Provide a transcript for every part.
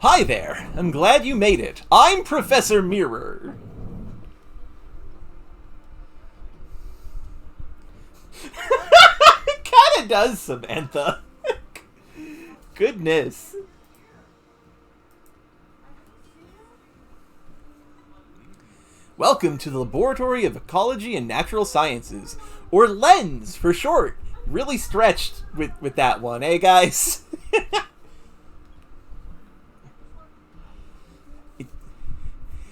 Hi there. I'm glad you made it. I'm Professor Mirror. It kinda does, Samantha. Goodness. Welcome to the Laboratory of Ecology and Natural Sciences, or LENS for short. Really stretched with that one, eh, guys?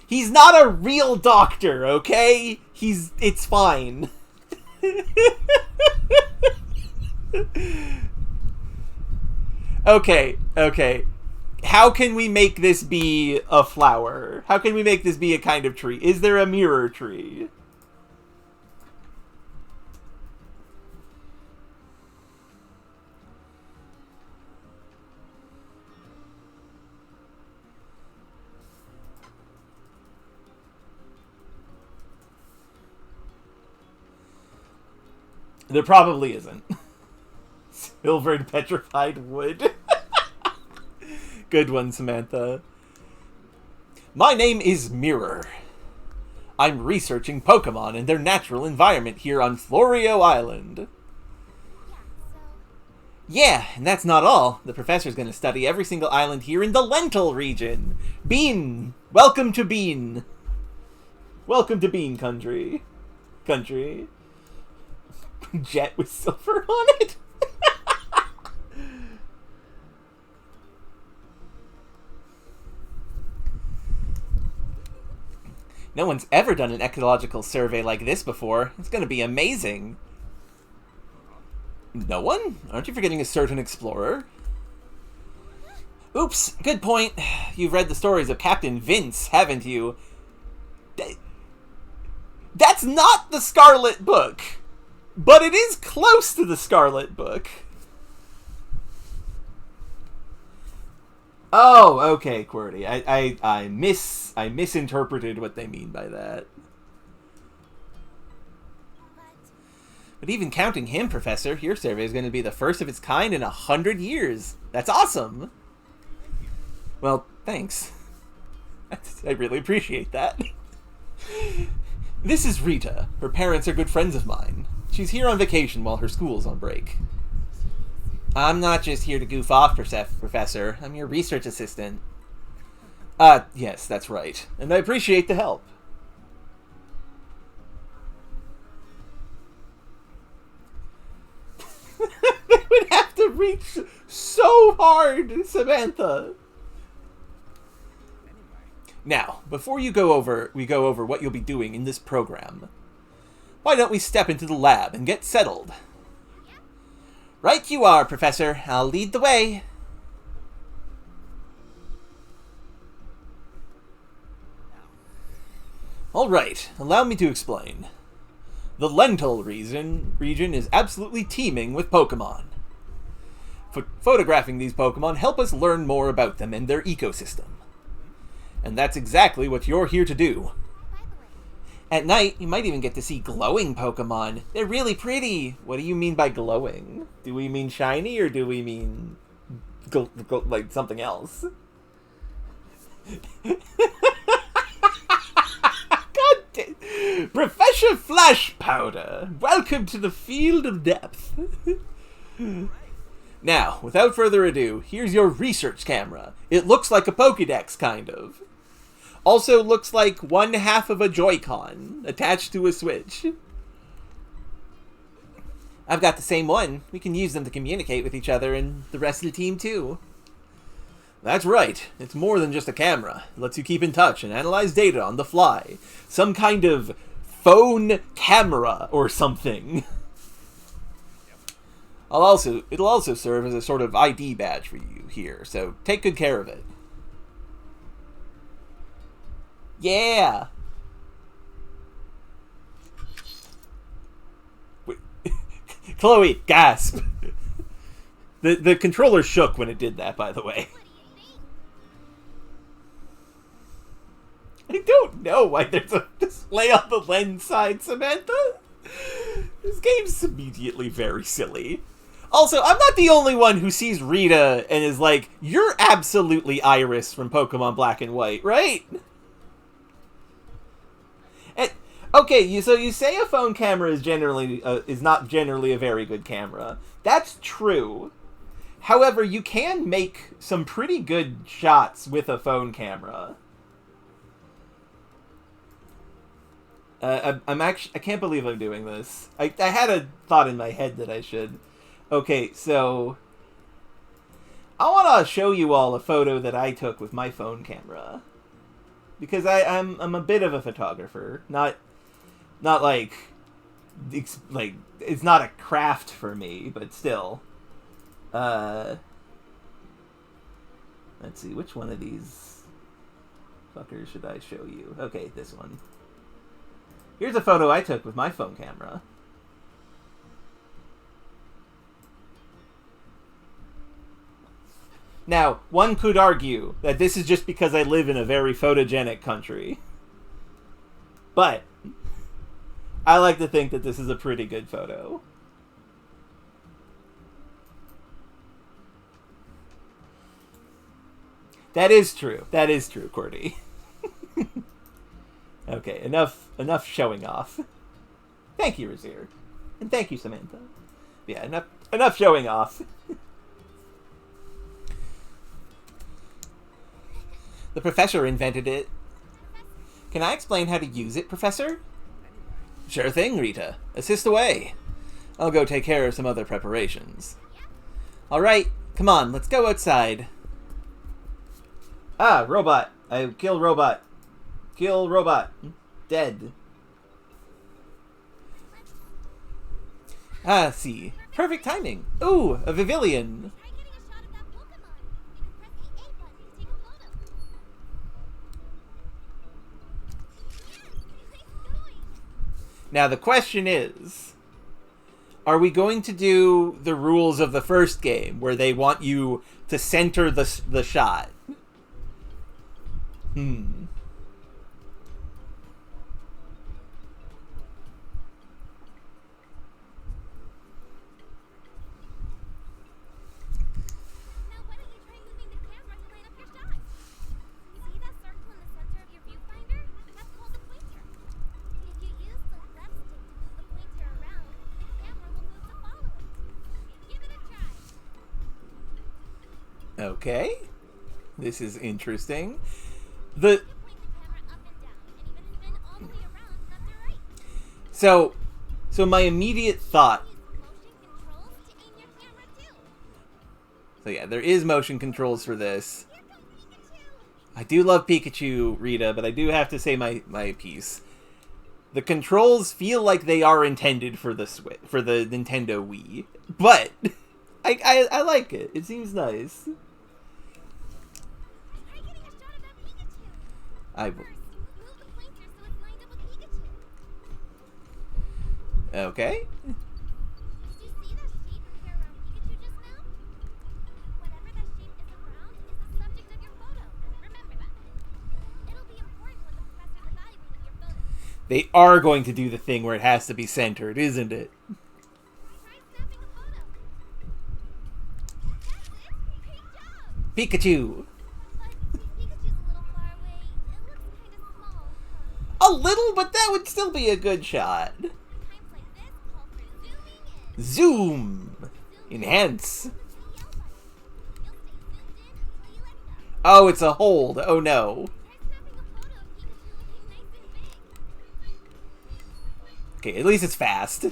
He's not a real doctor, okay? It's fine. Okay. How can we make this be a flower? How can we make this be a kind of tree? Is there a mirror tree? There probably isn't. Silvered petrified wood. Good one, Samantha. My name is Mirror. I'm researching Pokemon and their natural environment here on Florio Island. Yeah, and that's not all. The professor's going to study every single island here in the Lentil region. Bean! Welcome to Bean. Welcome to Bean Country. Jet with silver on it? No one's ever done an ecological survey like this before. It's going to be amazing. No one? Aren't you forgetting a certain explorer? Oops, good point. You've read the stories of Captain Vince, haven't you? That's not the Scarlet Book, but it is close to the Scarlet Book. Oh, okay, QWERTY. I misinterpreted what they mean by that. But even counting him, Professor, your survey is going to be the first of its kind in 100 years. That's awesome. Well, thanks. I really appreciate that. This is Rita. Her parents are good friends of mine. She's here on vacation while her school's on break. I'm not just here to goof off, Professor. I'm your research assistant. Yes, that's right. And I appreciate the help. They would have to reach so hard, Samantha. Now, before we go over what you'll be doing in this program, why don't we step into the lab and get settled? Right you are, Professor. I'll lead the way. All right, allow me to explain. The Lentil region is absolutely teeming with Pokemon. Photographing these Pokemon help us learn more about them and their ecosystem. And that's exactly what you're here to do. At night, you might even get to see glowing Pokemon. They're really pretty. What do you mean by glowing? Do we mean shiny or do we mean like something else? God damn. Professor Flash Powder, welcome to the field of depth. Now, without further ado, here's your research camera. It looks like a Pokédex, kind of. Also looks like one half of a Joy-Con attached to a Switch. I've got the same one. We can use them to communicate with each other and the rest of the team too. That's right. It's more than just a camera. It lets you keep in touch and analyze data on the fly. Some kind of phone camera or something. It'll also serve as a sort of ID badge for you here, so take good care of it. Yeah! Wait. Chloe, gasp! The controller shook when it did that, by the way. I don't know why there's a display on the lens side, Samantha. This game's immediately very silly. Also, I'm not the only one who sees Rita and is like, you're absolutely Iris from Pokemon Black and White, right? And, okay, so you say a phone camera is not generally a very good camera. That's true. However, you can make some pretty good shots with a phone camera. I can't believe I'm doing this. I had a thought in my head that I should. Okay, so I want to show you all a photo that I took with my phone camera, because I'm a bit of a photographer. Not like it's not a craft for me, but still. Let's see, which one of these fuckers should I show you? Okay, this one. Here's a photo I took with my phone camera. Now, one could argue that this is just because I live in a very photogenic country. But I like to think that this is a pretty good photo. That is true. That is true, Cordy. Okay, enough showing off. Thank you, Razir. And thank you, Samantha. Yeah, enough showing off. The professor invented it. Can I explain how to use it, Professor? Sure thing, Rita. Assist away. I'll go take care of some other preparations. Alright, come on, let's go outside. Ah, robot. I kill robot. Kill robot. Dead. Ah, see. Perfect timing. Ooh, a Vivillon. Now the question is, are we going to do the rules of the first game where they want you to center the shot? Okay, this is interesting. So my immediate thought. So yeah, there is motion controls for this. I do love Pikachu, Rita, but I do have to say my piece. The controls feel like they are intended for the Nintendo Wii, but I like it. It seems nice. Okay. They are going to do the thing where it has to be centered, isn't it? Pikachu! A little, but that would still be a good shot. Zoom! Enhance! Oh, it's a hold. Oh no. Okay, at least it's fast.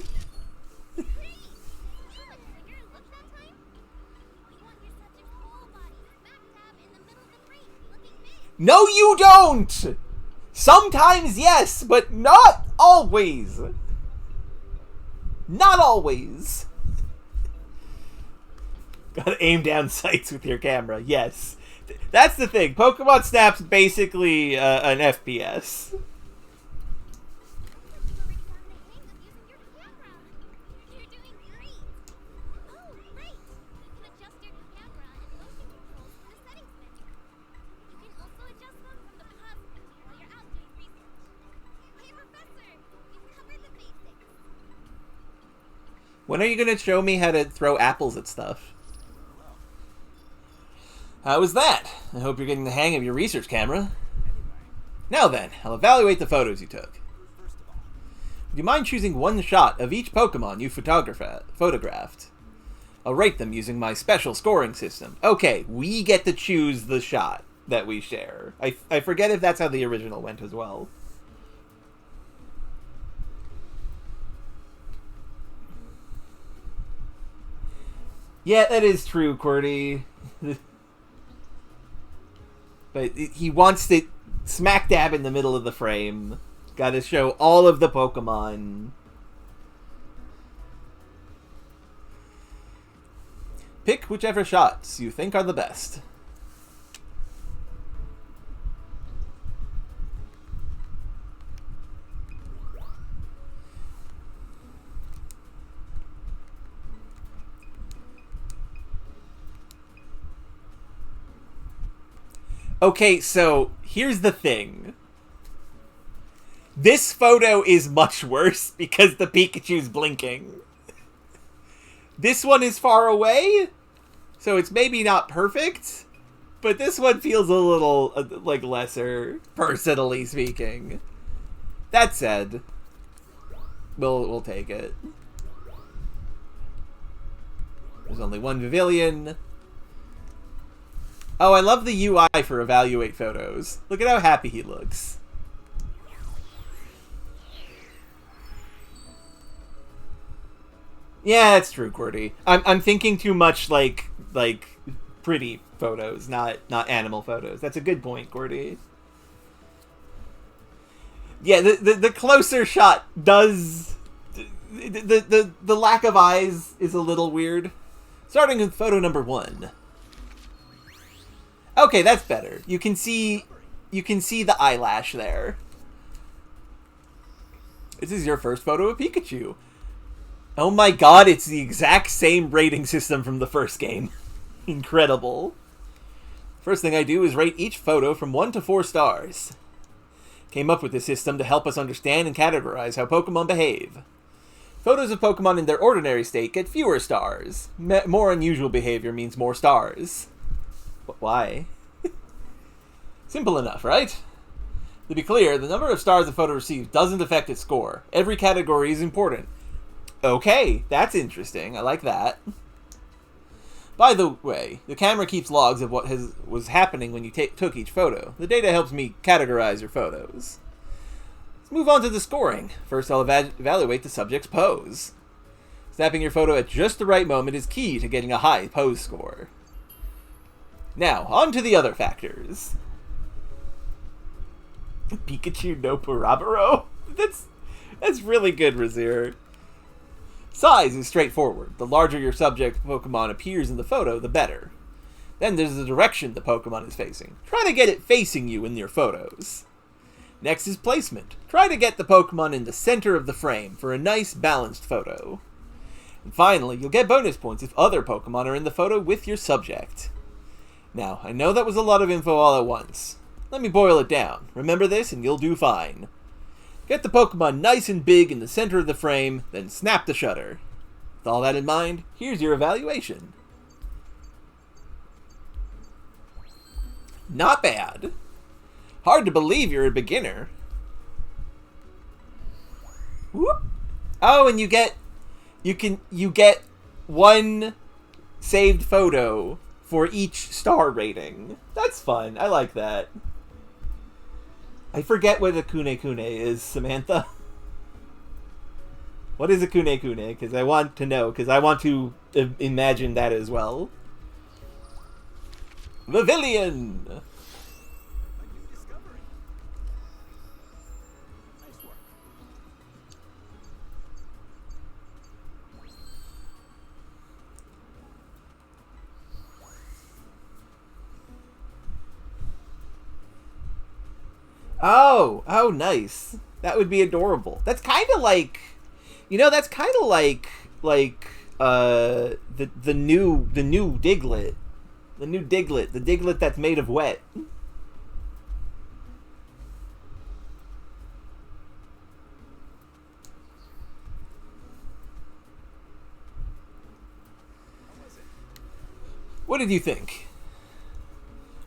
No, you don't! Sometimes yes, but not always. Not always. Gotta aim down sights with your camera, yes. That's the thing. Pokemon Snap's basically an FPS. When are you going to show me how to throw apples at stuff? How was that? I hope you're getting the hang of your research camera. Now then, I'll evaluate the photos you took. Would you mind choosing one shot of each Pokemon you photographed? I'll rate them using my special scoring system. Okay, we get to choose the shot that we share. I forget if that's how the original went as well. Yeah, that is true, QWERTY. But he wants to smack dab in the middle of the frame. Gotta show all of the Pokemon. Pick whichever shots you think are the best. Okay, so here's the thing. This photo is much worse because the Pikachu's blinking. This one is far away, so it's maybe not perfect, but this one feels a little, like, lesser, personally speaking. That said, we'll take it. There's only one Pavilion. Oh, I love the UI for evaluate photos. Look at how happy he looks. Yeah, it's true, QWERTY. I'm thinking too much like pretty photos, not animal photos. That's a good point, QWERTY. Yeah, the closer shot does the lack of eyes is a little weird. Starting with photo number 1. Okay, that's better. You can see the eyelash there. This is your first photo of Pikachu. Oh my god, it's the exact same rating system from the first game. Incredible. First thing I do is rate each photo from 1 to 4 stars. Came up with this system to help us understand and categorize how Pokemon behave. Photos of Pokemon in their ordinary state get fewer stars. More unusual behavior means more stars. But why? Simple enough, right? To be clear, the number of stars a photo receives doesn't affect its score. Every category is important. Okay, that's interesting. I like that. By the way, the camera keeps logs of what was happening when you took each photo. The data helps me categorize your photos. Let's move on to the scoring. First, I'll evaluate the subject's pose. Snapping your photo at just the right moment is key to getting a high pose score. Now, on to the other factors. Pikachu no Paraburo? That's really good, Razir. Size is straightforward. The larger your subject Pokemon appears in the photo, the better. Then there's the direction the Pokemon is facing. Try to get it facing you in your photos. Next is placement. Try to get the Pokemon in the center of the frame for a nice balanced photo. And finally, you'll get bonus points if other Pokemon are in the photo with your subject. Now, I know that was a lot of info all at once. Let me boil it down. Remember this and you'll do fine. Get the Pokemon nice and big in the center of the frame, then snap the shutter. With all that in mind, here's your evaluation. Not bad. Hard to believe you're a beginner. Whoop. Oh, and you get one saved photo for each star rating. That's fun. I like that. I forget what a Kune is, Samantha. What is a Kune? Because I want to know, because I want to imagine that as well. Pavilion! Oh, nice. That would be adorable. That's kind of like, that's kind of like the new Diglett, the Diglett that's made of wet. did you think?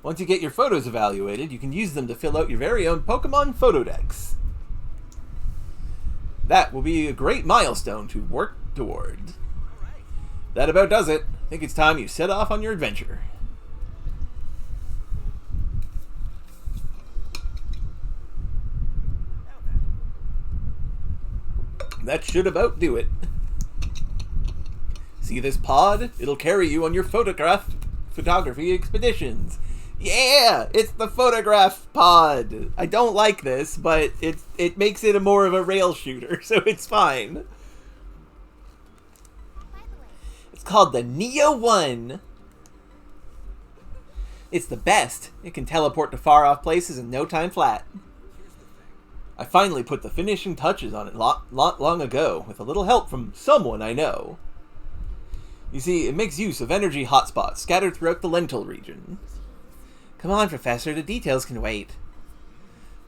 Once you get your photos evaluated, you can use them to fill out your very own Pokemon photo decks. That will be a great milestone to work toward. That about does it. I think it's time you set off on your adventure. That should about do it. See this pod? It'll carry you on your photography expeditions. Yeah, it's the photograph pod. I don't like this, but it makes it more of a rail shooter, so it's fine. It's called the Neo 1. It's the best. It can teleport to far off places in no time flat. I finally put the finishing touches on it long ago, with a little help from someone I know. You see, it makes use of energy hotspots scattered throughout the Lentil region. Come on, Professor, the details can wait.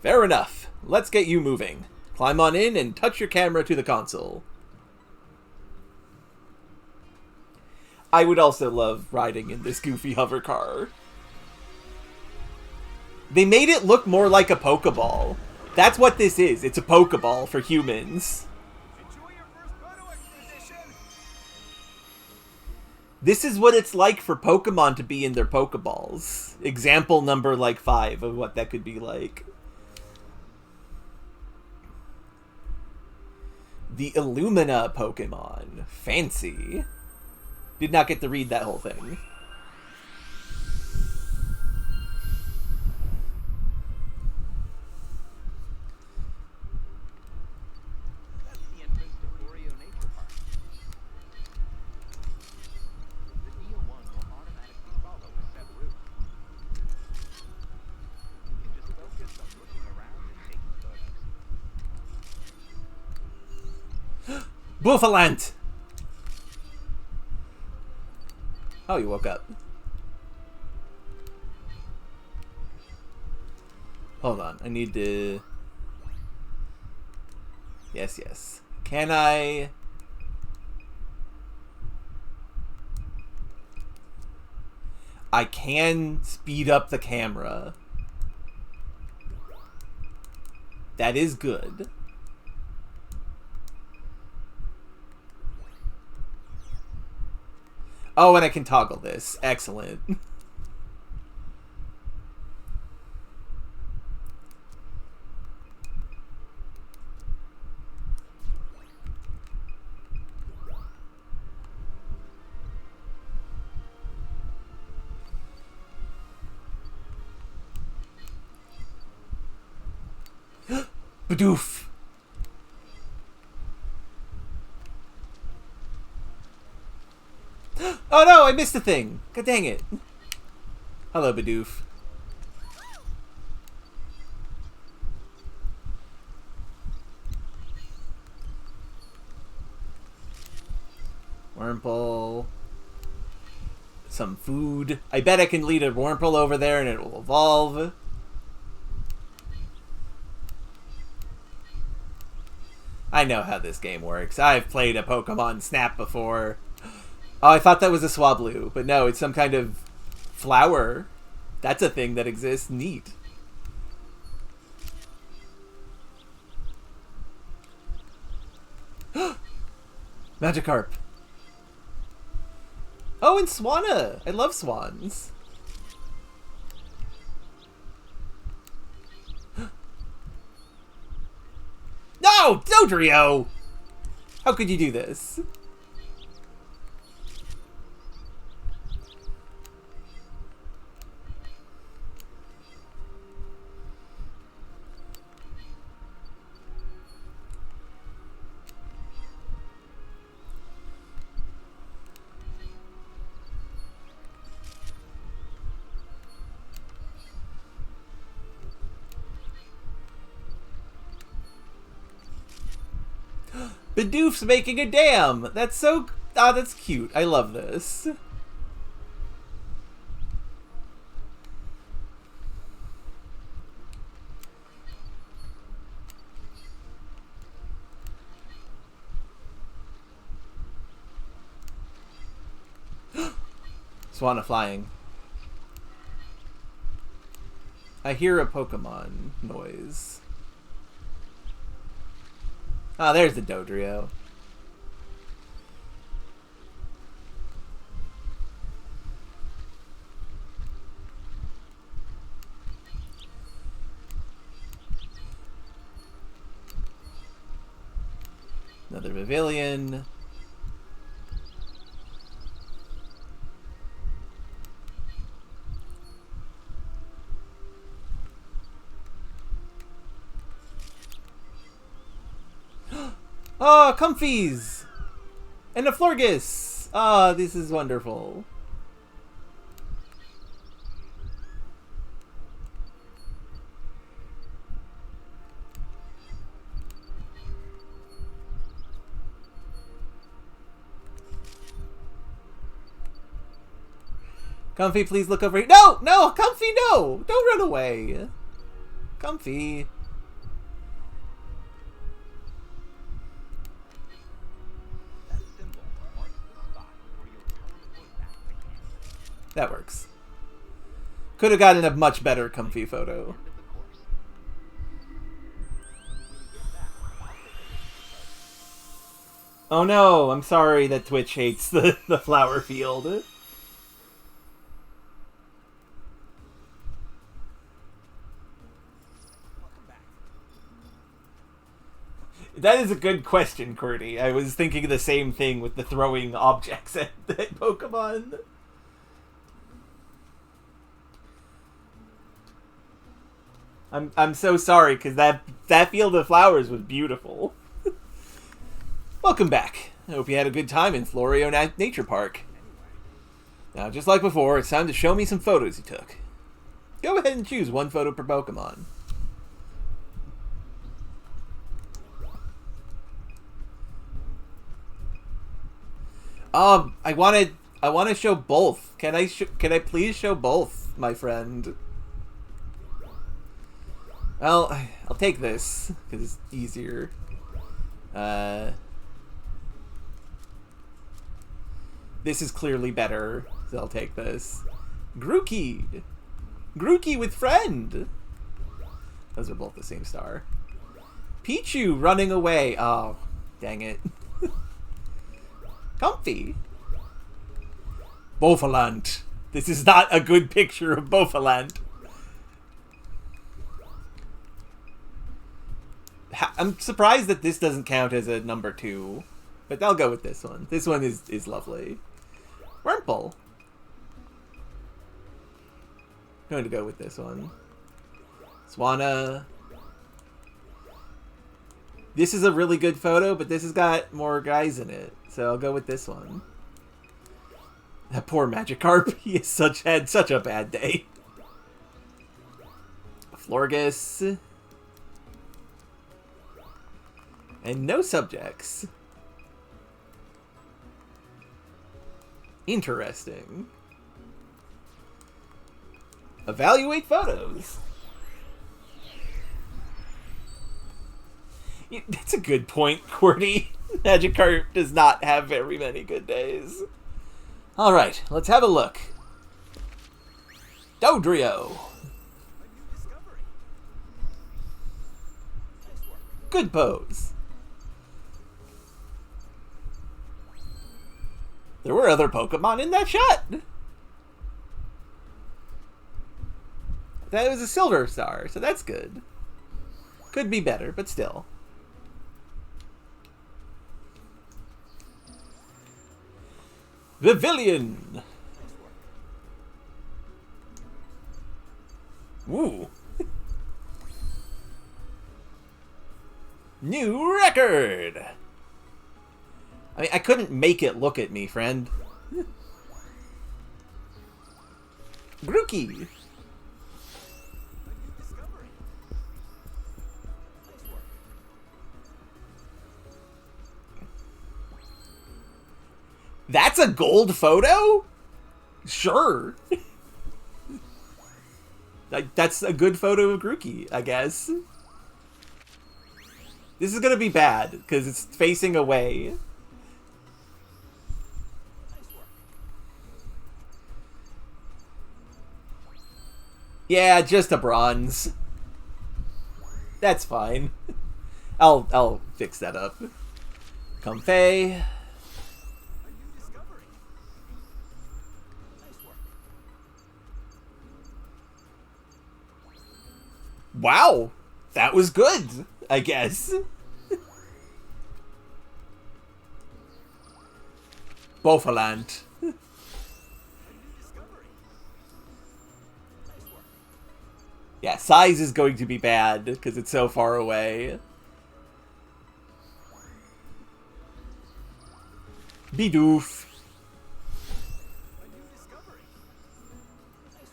Fair enough. Let's get you moving. Climb on in and touch your camera to the console. I would also love riding in this goofy hover car. They made it look more like a Pokeball. That's what this is. It's a Pokeball for humans. Enjoy your first photo exposition. This is what it's like for Pokemon to be in their Pokeballs. Example number, 5 of what that could be like. The Illumina Pokemon. Fancy. Did not get to read that whole thing. Buffalant! Oh, you woke up. Hold on, I need to... Yes. Can I... I can speed up the camera. That is good. Oh, and I can toggle this. Excellent. Badoof. Oh no, I missed a thing. God dang it. Hello, Bidoof. Wurmple. Some food. I bet I can lead a Wurmple over there and it will evolve. I know how this game works. I've played a Pokemon Snap before. Oh, I thought that was a Swablu, but no, it's some kind of flower. That's a thing that exists. Neat. Magikarp. Oh, and Swanna. I love swans. No! Dodrio! How could you do this? Bidoof's making a dam! That's so... Ah, that's cute. I love this. Swana flying. I hear a Pokemon noise. Ah, there's the Dodrio. Another Pavilion. Oh, Comfies! And a Florges! Ah, this is wonderful. Comfy, please look over here. No! No! Comfy, no! Don't run away! Comfy. That works. Could have gotten a much better Comfy photo. Oh no, I'm sorry that Twitch hates the flower field. That is a good question, Courtney. I was thinking the same thing with the throwing objects at Pokemon. I'm so sorry, because that field of flowers was beautiful. Welcome back. I hope you had a good time in Florio Nature Park. Now, just like before, it's time to show me some photos you took. Go ahead and choose one photo per Pokemon. I want to show both. Can I please show both, my friend? Well, I'll take this because it's easier. This is clearly better, so I'll take this. Grookey! Grookey with friend! Those are both the same star. Pichu running away. Oh, dang it. Comfy. Bofalant. This is not a good picture of Bofalant. I'm surprised that this doesn't count as a number 2. But I'll go with this one. This one is lovely. Wurmple. Going to go with this one. Swana. This is a really good photo, but this has got more guys in it. So I'll go with this one. That poor Magikarp. He has had such a bad day. Florges. And no subjects. Interesting. Evaluate photos. That's a good point, Courtney. Magikarp does not have very many good days. Alright, let's have a look. Dodrio. Good pose. There were other Pokemon in that shot. That was a silver star, so that's good. Could be better, but still. Pavilion. Woo. New record. I mean, I couldn't make it look at me, friend. Grookey. That's a gold photo? Sure. That's a good photo of Grookey, I guess. This is gonna be bad, because it's facing away. Yeah, just a bronze. That's fine. I'll fix that up. Comfey. A new discovery. Nice work. Wow, that was good, I guess. Bofaland. A new discovery. Nice work. Yeah, size is going to be bad because it's so far away. Bidoof. A new discovery. Nice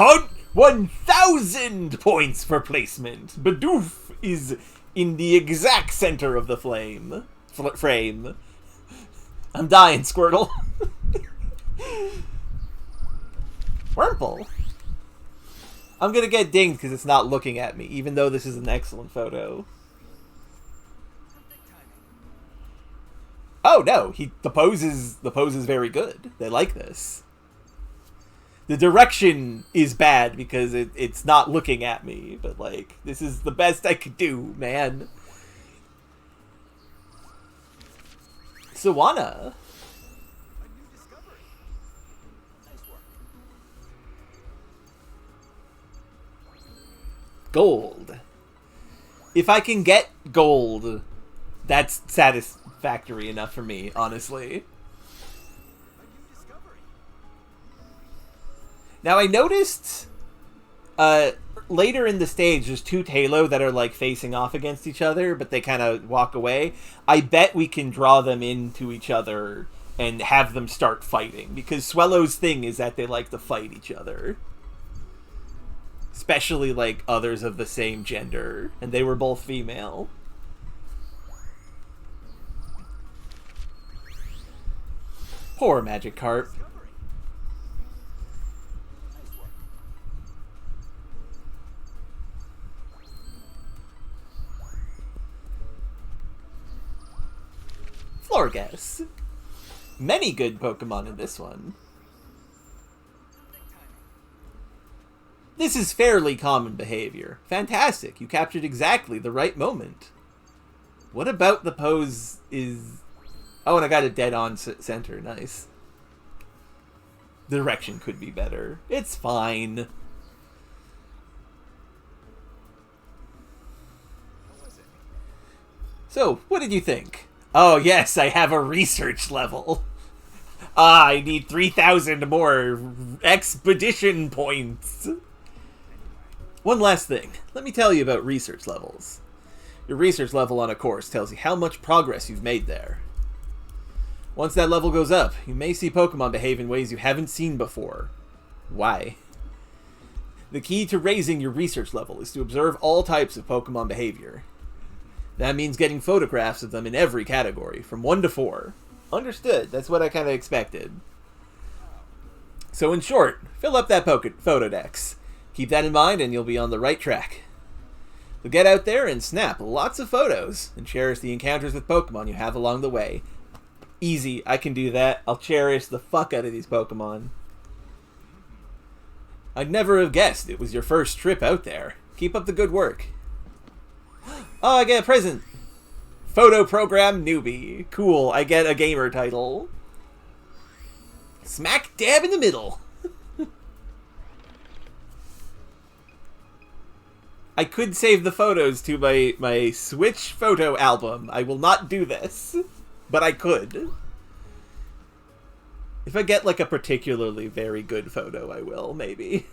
work. 1,000 points for placement. Bidoof is in the exact center of the frame. I'm dying, Squirtle. Wurmple. I'm gonna get dinged because it's not looking at me, even though this is an excellent photo. Perfect timing. Oh no, the pose is very good. They like this. The direction is bad because it's not looking at me, but like this is the best I could do, man. Sawana. A new discovery. Nice work. Gold. If I can get gold, that's satisfactory enough for me, honestly. A new discovery. Now I noticed later in the stage there's two Talo that are like facing off against each other, but they kind of walk away. I bet we can draw them into each other and have them start fighting, because Swellow's thing is that they like to fight each other. Especially like others of the same gender, and they were both female. Poor Magikarp. Discovery. Nice work. Florges. Many good Pokemon in this one. Perfect timing. This is fairly common behavior. Fantastic, you captured exactly the right moment. What about the pose is... Oh, and I got it dead on center, nice. The direction could be better. It's fine. What was it? So, what did you think? Oh yes, I have a research level. Ah, I need 3,000 more expedition points. One last thing. Let me tell you about research levels. Your research level on a course tells you how much progress you've made there. Once that level goes up, you may see Pokemon behave in ways you haven't seen before. Why? The key to raising your research level is to observe all types of Pokemon behavior. That means getting photographs of them in every category, from 1 to 4. Understood. That's what I kind of expected. So in short, fill up that Photodex. Keep that in mind and you'll be on the right track. So get out there and snap lots of photos, and cherish the encounters with Pokemon you have along the way. Easy, I can do that. I'll cherish the fuck out of these Pokemon. I'd never have guessed it was your first trip out there. Keep up the good work. Oh, I get a present! Photo program newbie. Cool, I get a gamer title. Smack dab in the middle. I could save the photos to my Switch photo album. I will not do this, but I could. If I get like a particularly very good photo, I will, maybe.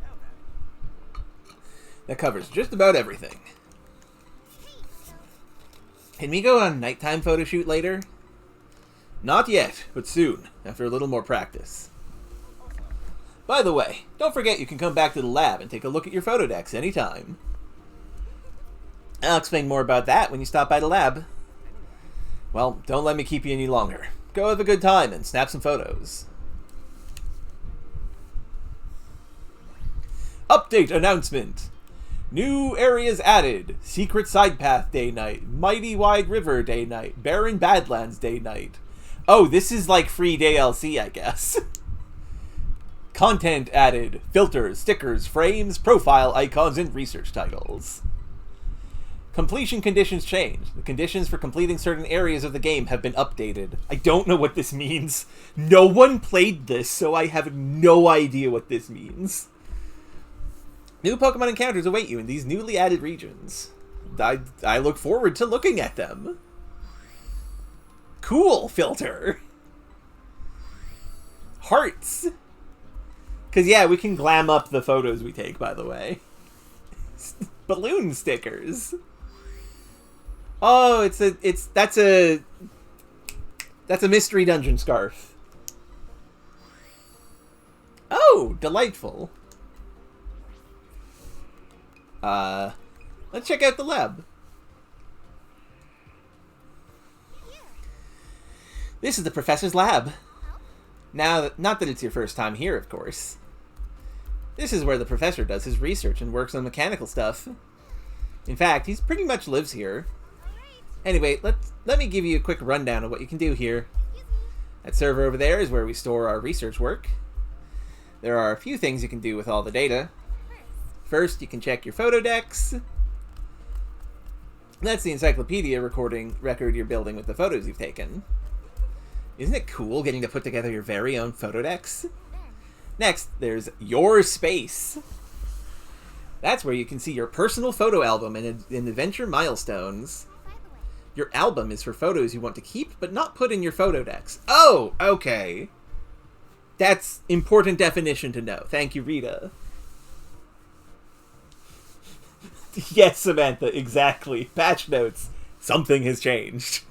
Now then. That covers just about everything. Can we go on a nighttime photo shoot later? Not yet, but soon, after a little more practice. By the way, don't forget you can come back to the lab and take a look at your Photodex anytime. I'll explain more about that when you stop by the lab. Well, don't let me keep you any longer. Go have a good time and snap some photos. Update announcement. New areas added. Secret Side Path day-night. Mighty Wide River day-night. Barren Badlands day-night. Oh, this is like free DLC, I guess. Content added. Filters, stickers, frames, profile icons, and research titles. Completion conditions changed. The conditions for completing certain areas of the game have been updated. I don't know what this means. No one played this, so I have no idea what this means. New Pokemon encounters await you in these newly added regions. I look forward to looking at them. Cool filter. Hearts. Because, yeah, we can glam up the photos we take, by the way. Balloon stickers. Oh, that's a mystery dungeon scarf. Oh, delightful. Let's check out the lab. This is the professor's lab. Now, not that it's your first time here, of course. This is where the professor does his research and works on mechanical stuff. In fact, he pretty much lives here. Anyway, let me give you a quick rundown of what you can do here. That server over there is where we store our research work. There are a few things you can do with all the data. First, you can check your photo decks. That's the encyclopedia record you're building with the photos you've taken. Isn't it cool getting to put together your very own photo decks? Next, there's your space. That's where you can see your personal photo album and adventure milestones. Your album is for photos you want to keep but not put in your photo decks. Oh, okay. That's important definition to know. Thank you, Rita. Yes, Samantha, exactly. Patch notes. Something has changed.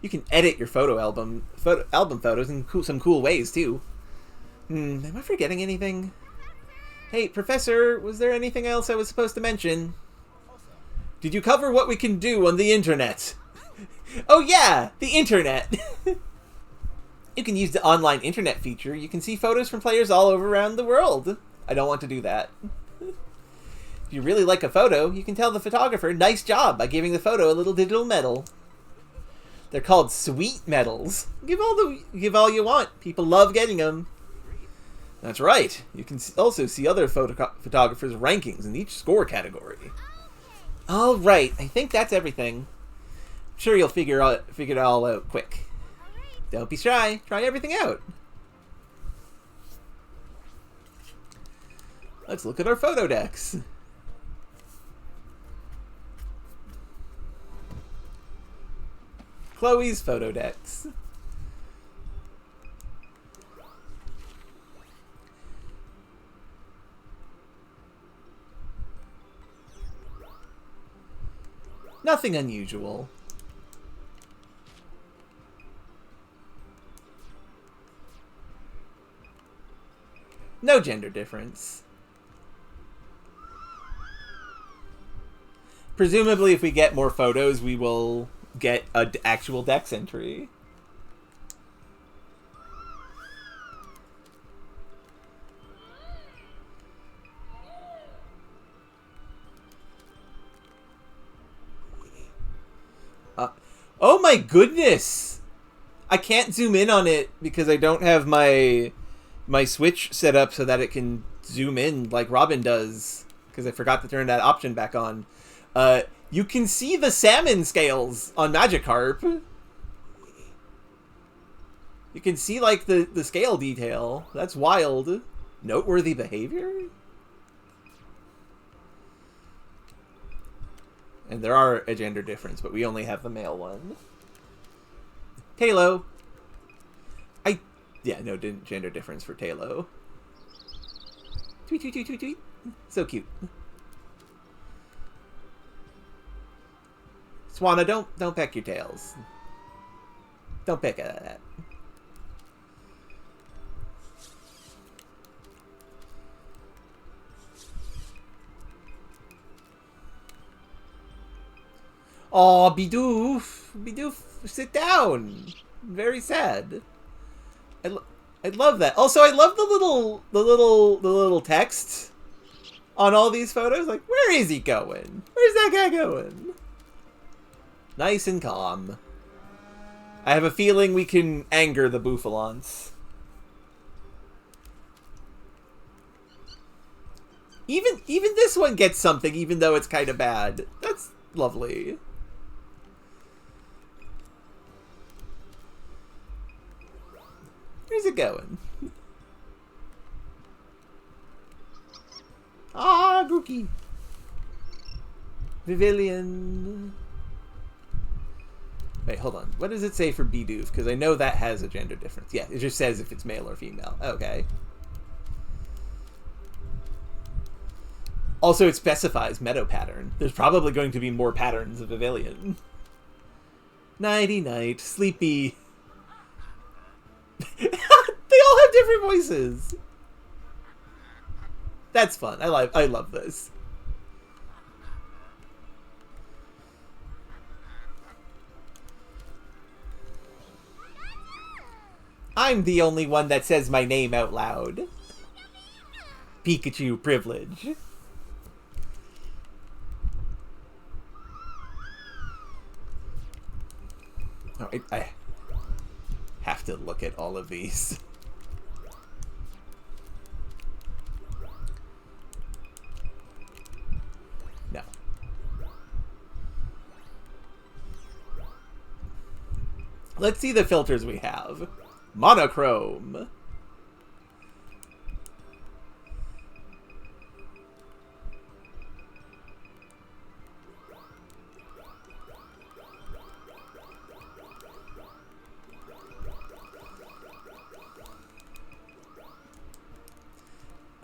You can edit your album photos in some cool ways, too. Am I forgetting anything? Hey, Professor, was there anything else I was supposed to mention? Did you cover what we can do on the internet? Oh yeah, the internet! You can use the online internet feature. You can see photos from players all over around the world. I don't want to do that. If you really like a photo, you can tell the photographer, nice job, by giving the photo a little digital medal. They're called sweet medals. Give all you want. People love getting them. That's right. You can also see other photographers' rankings in each score category. All right, I think that's everything. I'm sure you'll figure it all out quick. Don't be shy. Try everything out. Let's look at our photo decks. Chloe's photo decks. Nothing unusual. No gender difference. Presumably, if we get more photos, we will get an actual dex entry. Oh my goodness! I can't zoom in on it because I don't have my Switch set up so that it can zoom in like Robin does, because I forgot to turn that option back on. You can see the salmon scales on Magikarp. You can see like the scale detail. That's wild. Noteworthy behavior? And there are a gender difference, but we only have the male one. Talo. Yeah, no gender difference for Talo. Tweet, tweet, tweet, tweet, tweet. So cute. Swanna, don't peck your tails. Don't peck at that. Aw, Bidoof! Bidoof, sit down! Very sad. I love that. Also, I love the little text on all these photos. Like, where is he going? Where's that guy going? Nice and calm. I have a feeling we can anger the Bouffalants. Even this one gets something, even though it's kind of bad. That's lovely. Where's it going? Ah, Gookie. Vivilion. Wait, hold on. What does it say for Bidoof? Because I know that has a gender difference. Yeah, it just says if it's male or female. Okay. Also, it specifies meadow pattern. There's probably going to be more patterns of Vivilion. Nighty-night. Sleepy. They all have different voices. That's fun. I love this. I'm the only one that says my name out loud. Pikachu privilege. Oh, I have to look at all of these. No. Let's see the filters we have. Monochrome.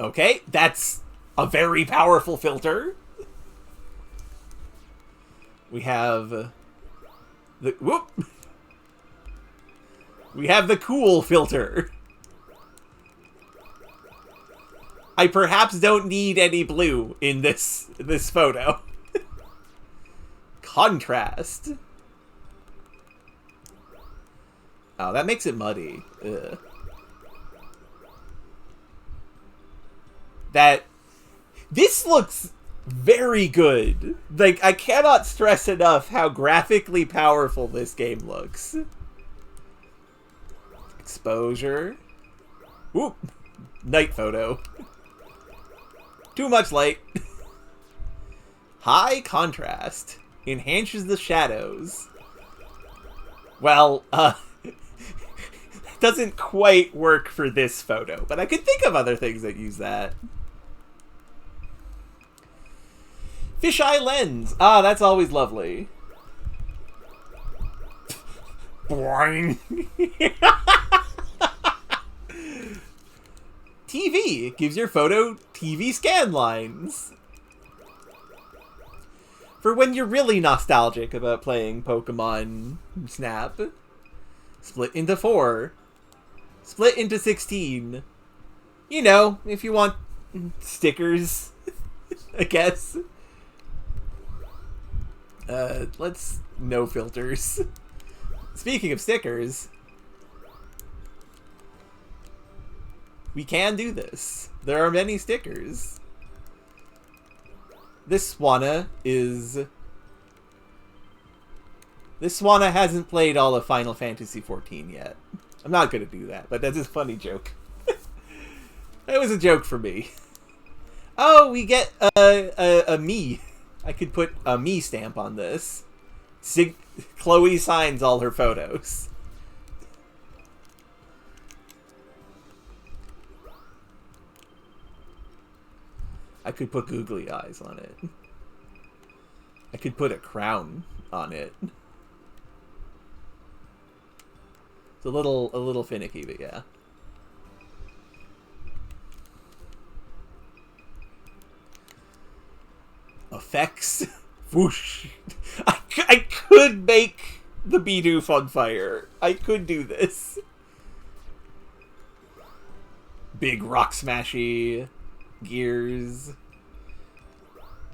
Okay, that's a very powerful filter. We have the whoop. We have the cool filter. I perhaps don't need any blue in this photo. Contrast. Oh, that makes it muddy. Ugh. This looks very good. Like, I cannot stress enough how graphically powerful this game looks. Exposure. Whoop. Night photo. Too much light. High contrast. Enhances the shadows. Well, doesn't quite work for this photo, but I could think of other things that use that. Fisheye lens. Ah, that's always lovely. Boing. TV gives your photo TV scan lines. For when you're really nostalgic about playing Pokemon Snap. Split into 4. Split into 16. You know, if you want stickers, I guess. Let's no filters. Speaking of stickers, we can do this. There are many stickers. This Swanna hasn't played all of Final Fantasy XIV yet. I'm not gonna do that, but that's a funny joke. That was a joke for me. Oh, we get a me. I could put a me stamp on this. Chloe signs all her photos. I could put googly eyes on it. I could put a crown on it. It's a little finicky, but yeah. Effects. Whoosh. I could make the Bidoof on fire. I could do this. Big rock smashy. Gears.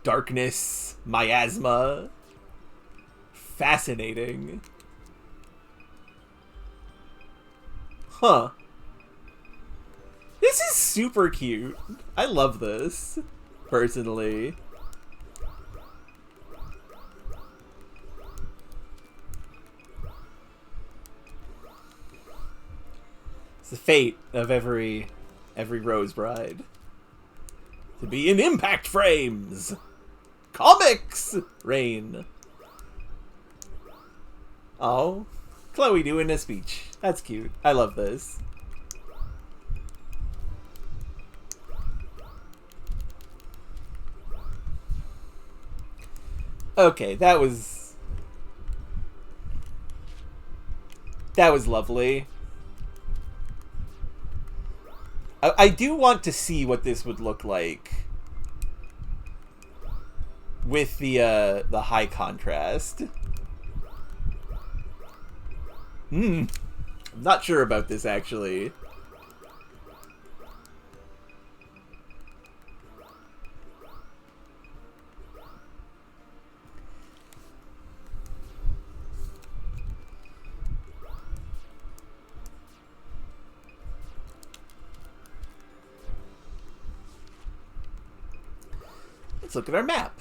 Darkness. Miasma. Fascinating. Huh. This is super cute. I love this, personally. It's the fate of every Rose Bride. To be in impact frames! Comics! Rain. Oh, Chloe doing a speech. That's cute. I love this. Okay, that was lovely. I do want to see what this would look like with the high contrast. I'm not sure about this, actually. Let's look at our map.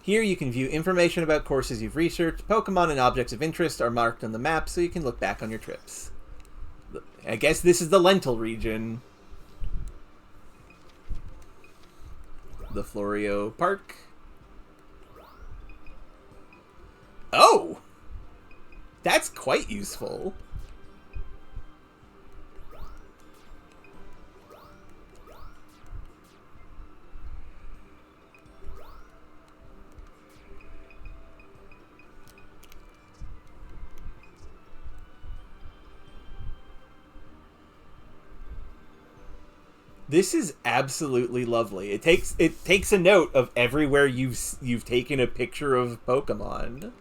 Here you can view information about courses you've researched. Pokemon and objects of interest are marked on the map so you can look back on your trips. I guess this is the Lentil region. The Florio Park. Oh! That's quite useful. This is absolutely lovely. It takes a note of everywhere you've taken a picture of Pokemon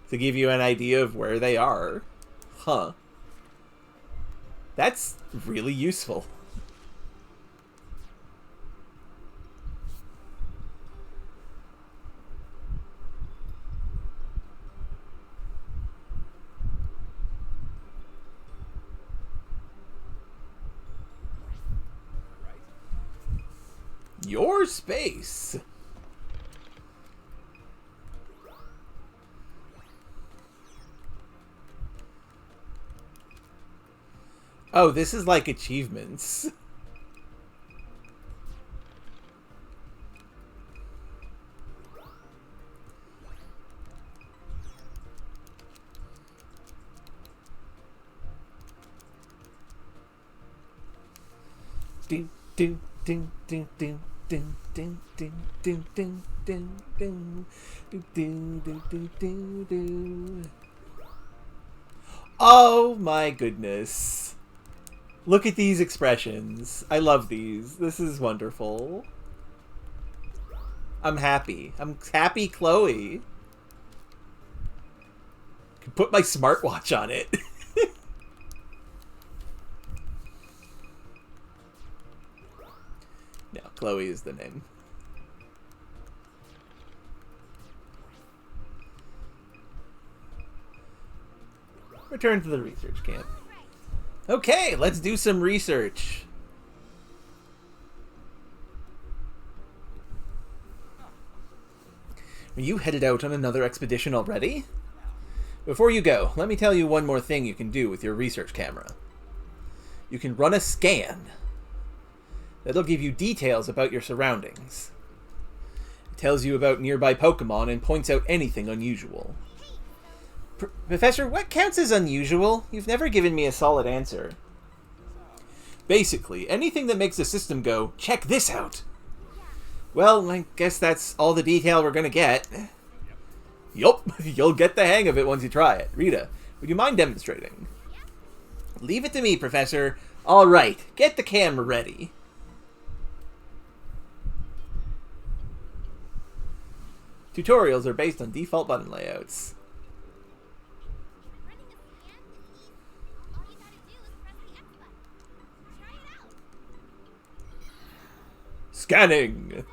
to give you an idea of where they are. Huh. That's really useful. Your space. Oh, this is like achievements. Ding ding ding ding ding. Ding ding ding ding ding ding ding ding ding ding ding ding. Oh my goodness. Look at these expressions. I love these. This is wonderful. I'm happy. I'm happy, Chloe. Can put my smartwatch on it. No, Chloe is the name. Return to the research camp. Okay, let's do some research. Are you headed out on another expedition already? Before you go, let me tell you one more thing you can do with your research camera. You can run a scan. That'll give you details about your surroundings. It tells you about nearby Pokemon and points out anything unusual. Professor, what counts as unusual? You've never given me a solid answer. Basically, anything that makes the system go, check this out. Well, I guess that's all the detail we're gonna get. Yup, you'll get the hang of it once you try it. Rita, would you mind demonstrating? Leave it to me, Professor. Alright, get the camera ready. Tutorials are based on default button layouts. Scanning!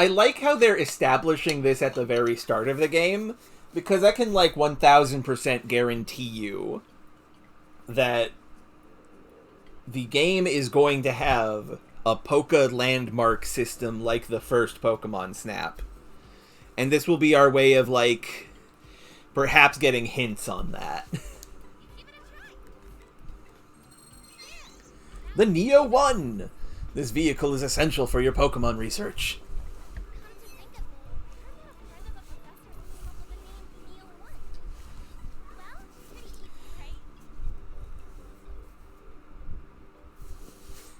I like how they're establishing this at the very start of the game, because I can, like, 1000% guarantee you that the game is going to have a Poké landmark system like the first Pokemon Snap. And this will be our way of, like, perhaps getting hints on that. The Neo 1! This vehicle is essential for your Pokemon research.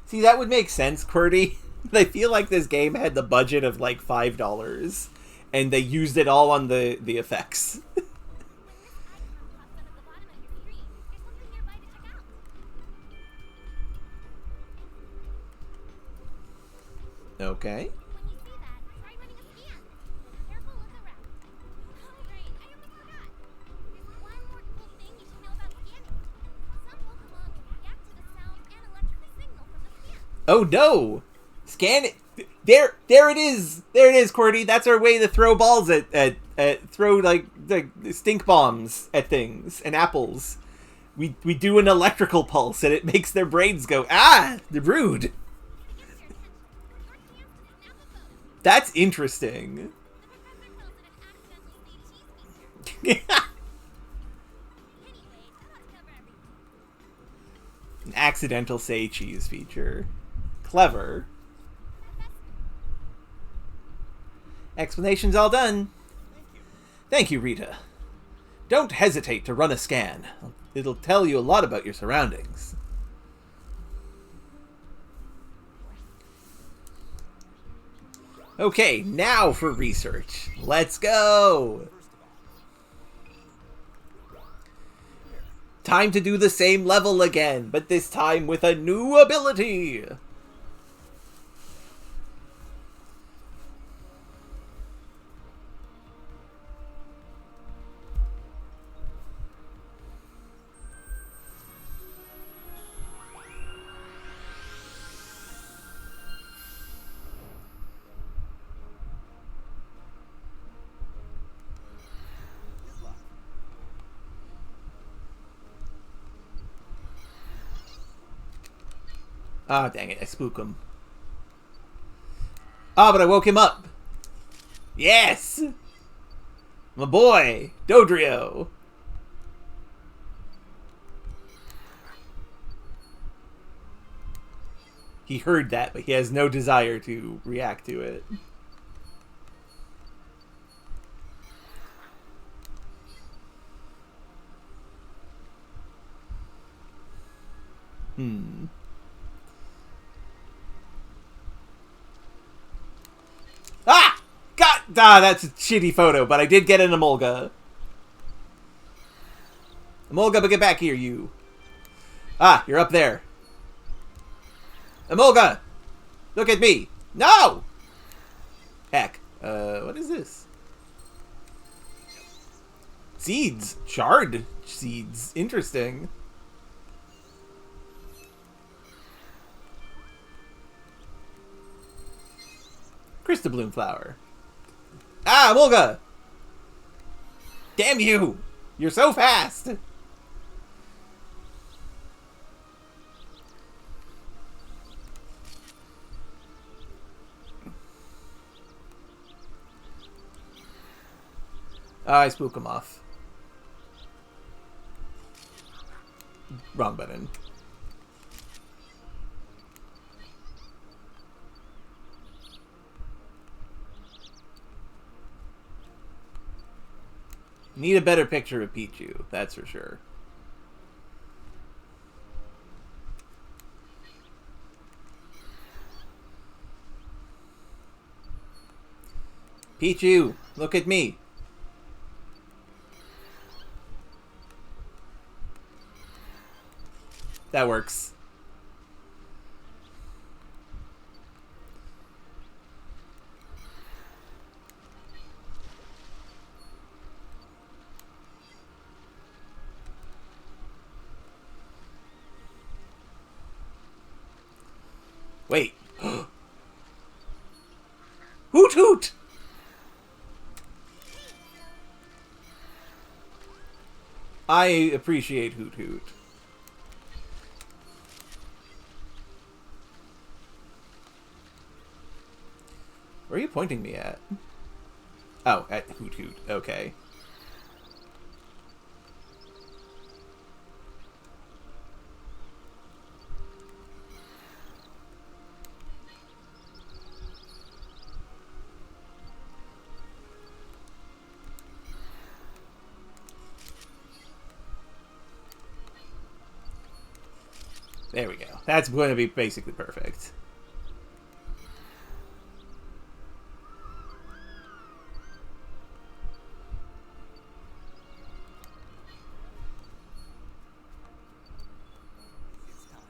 See, that would make sense, QWERTY. I feel like this game had the budget of like $5, and they used it all on the effects. Okay. Oh no! Scan it. There it is. There it is, QWERTY. That's our way to throw balls at throw like stink bombs at things and apples. We do an electrical pulse and it makes their brains go, ah, they're rude. That's interesting. An accidental say cheese feature. Clever. Explanation's all done. Thank you, Rita. Don't hesitate to run a scan. It'll tell you a lot about your surroundings. Okay, now for research. Let's go! Time to do the same level again, but this time with a new ability! Ah, dang it, I spooked him. Ah, but I woke him up. Yes! My boy, Dodrio. He heard that, but he has no desire to react to it. Ah! God! Ah, that's a shitty photo, but I did get an Emolga. Emolga, but get back here, you. Ah, you're up there. Emolga! Look at me! No! Heck. What is this? Seeds. Shard seeds. Interesting. Crystabloom flower. Ah, Emolga! Damn you! You're so fast! Oh, I spook him off. Wrong button. Need a better picture of Pichu, that's for sure. Pichu, look at me. That works. Wait. Hoot hoot! I appreciate Hoot Hoot. Where are you pointing me at? Oh, at Hoot Hoot. Okay. There we go. That's going to be basically perfect. It's time.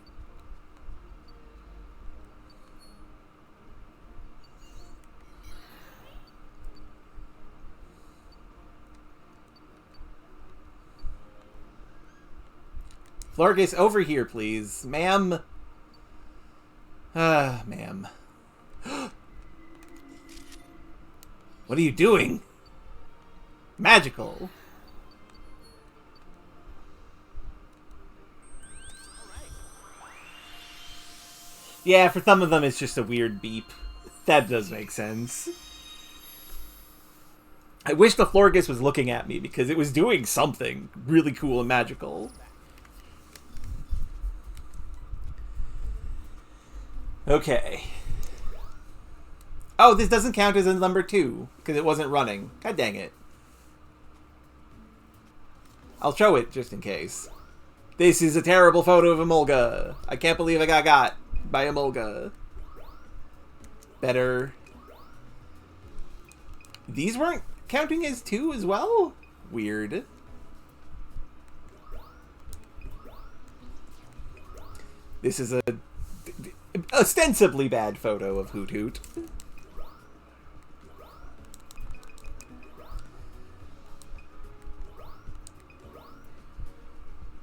Florgus, over here, please. Ma'am. Ma'am. What are you doing? Magical. Yeah, for some of them it's just a weird beep. That does make sense. I wish the Florgus was looking at me because it was doing something really cool and magical. Okay. Oh, this doesn't count as a number 2 because it wasn't running. God dang it. I'll show it just in case. This is a terrible photo of Emolga. I can't believe I got by Emolga. Better. These weren't counting as 2 as well? Weird. This is a ostensibly bad photo of Hoot Hoot.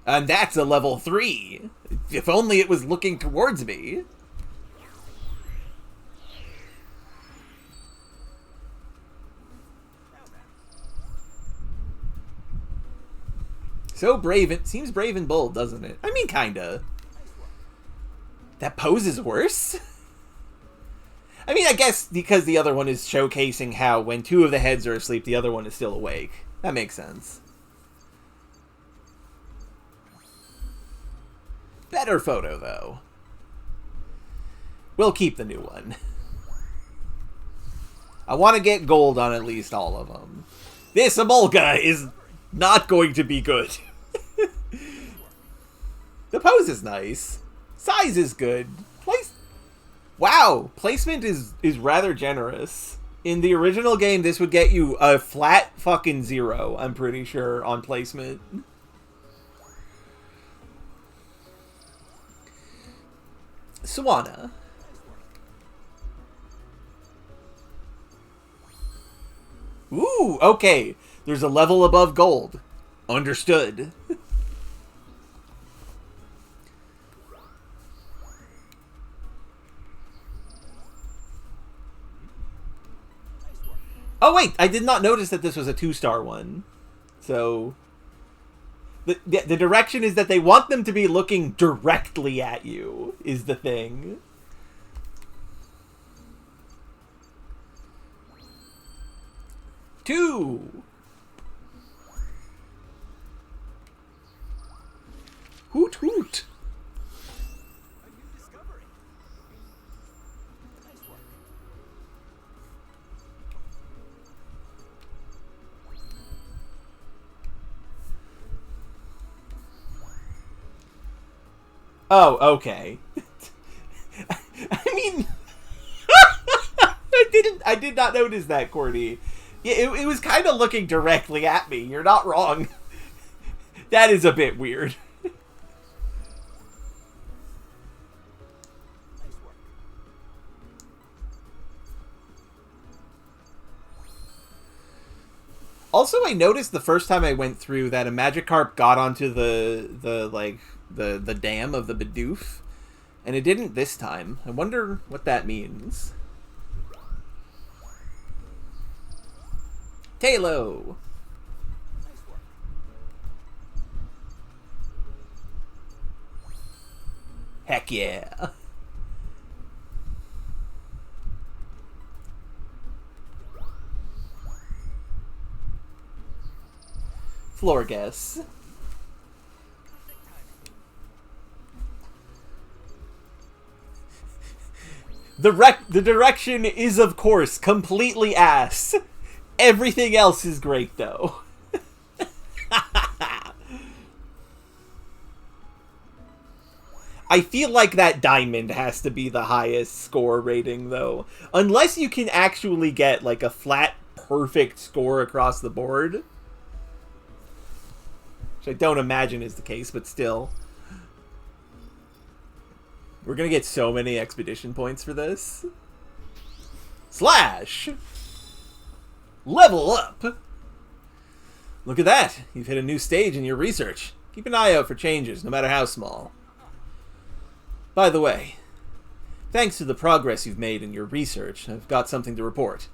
And that's a level 3. If only it was looking towards me. So brave. It seems brave and bold, doesn't it? I mean, kinda. That pose is worse? I mean, I guess because the other one is showcasing how when 2 of the heads are asleep, the other one is still awake. That makes sense. Better photo, though. We'll keep the new one. I want to get gold on at least all of them. This Emolga is not going to be good. The pose is nice. Size is good. Wow, placement is rather generous. In the original game, this would get you a flat fucking 0, I'm pretty sure, on placement. Swana. Ooh, okay. There's a level above gold. Understood. Oh wait, I did not notice that this was a 2-star one. So the direction is that they want them to be looking directly at you, is the thing. Two. Hoot hoot. A new discovery. Nice work. Oh, okay. I mean, I did not notice that, Cordy. Yeah, it was kind of looking directly at me. You're not wrong. That is a bit weird. Nice work. Also, I noticed the first time I went through that a Magikarp got onto the dam of the Bidoof, and it didn't this time. I wonder what that means. Talo. Nice work. Heck yeah. Floor guess. The direction is, of course, completely ass. Everything else is great, though. I feel like that diamond has to be the highest score rating, though. Unless you can actually get, like, a flat, perfect score across the board. Which I don't imagine is the case, but still. We're gonna get so many expedition points for this. Slash! Level up! Look at that! You've hit a new stage in your research. Keep an eye out for changes, no matter how small. By the way, thanks to the progress you've made in your research, I've got something to report.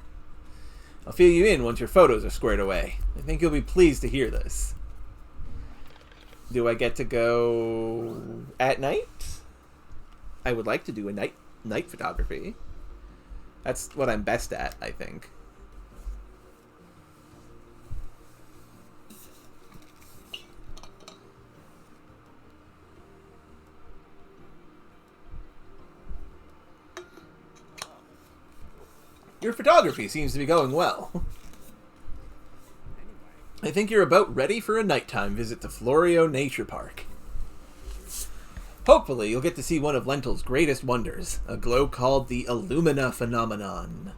I'll fill you in once your photos are squared away. I think you'll be pleased to hear this. Do I get to go at night? I would like to do a night photography. That's what I'm best at, I think. Your photography seems to be going well. I think you're about ready for a nighttime visit to Florio Nature Park. Hopefully, you'll get to see one of Lentil's greatest wonders, a glow called the Illumina phenomenon.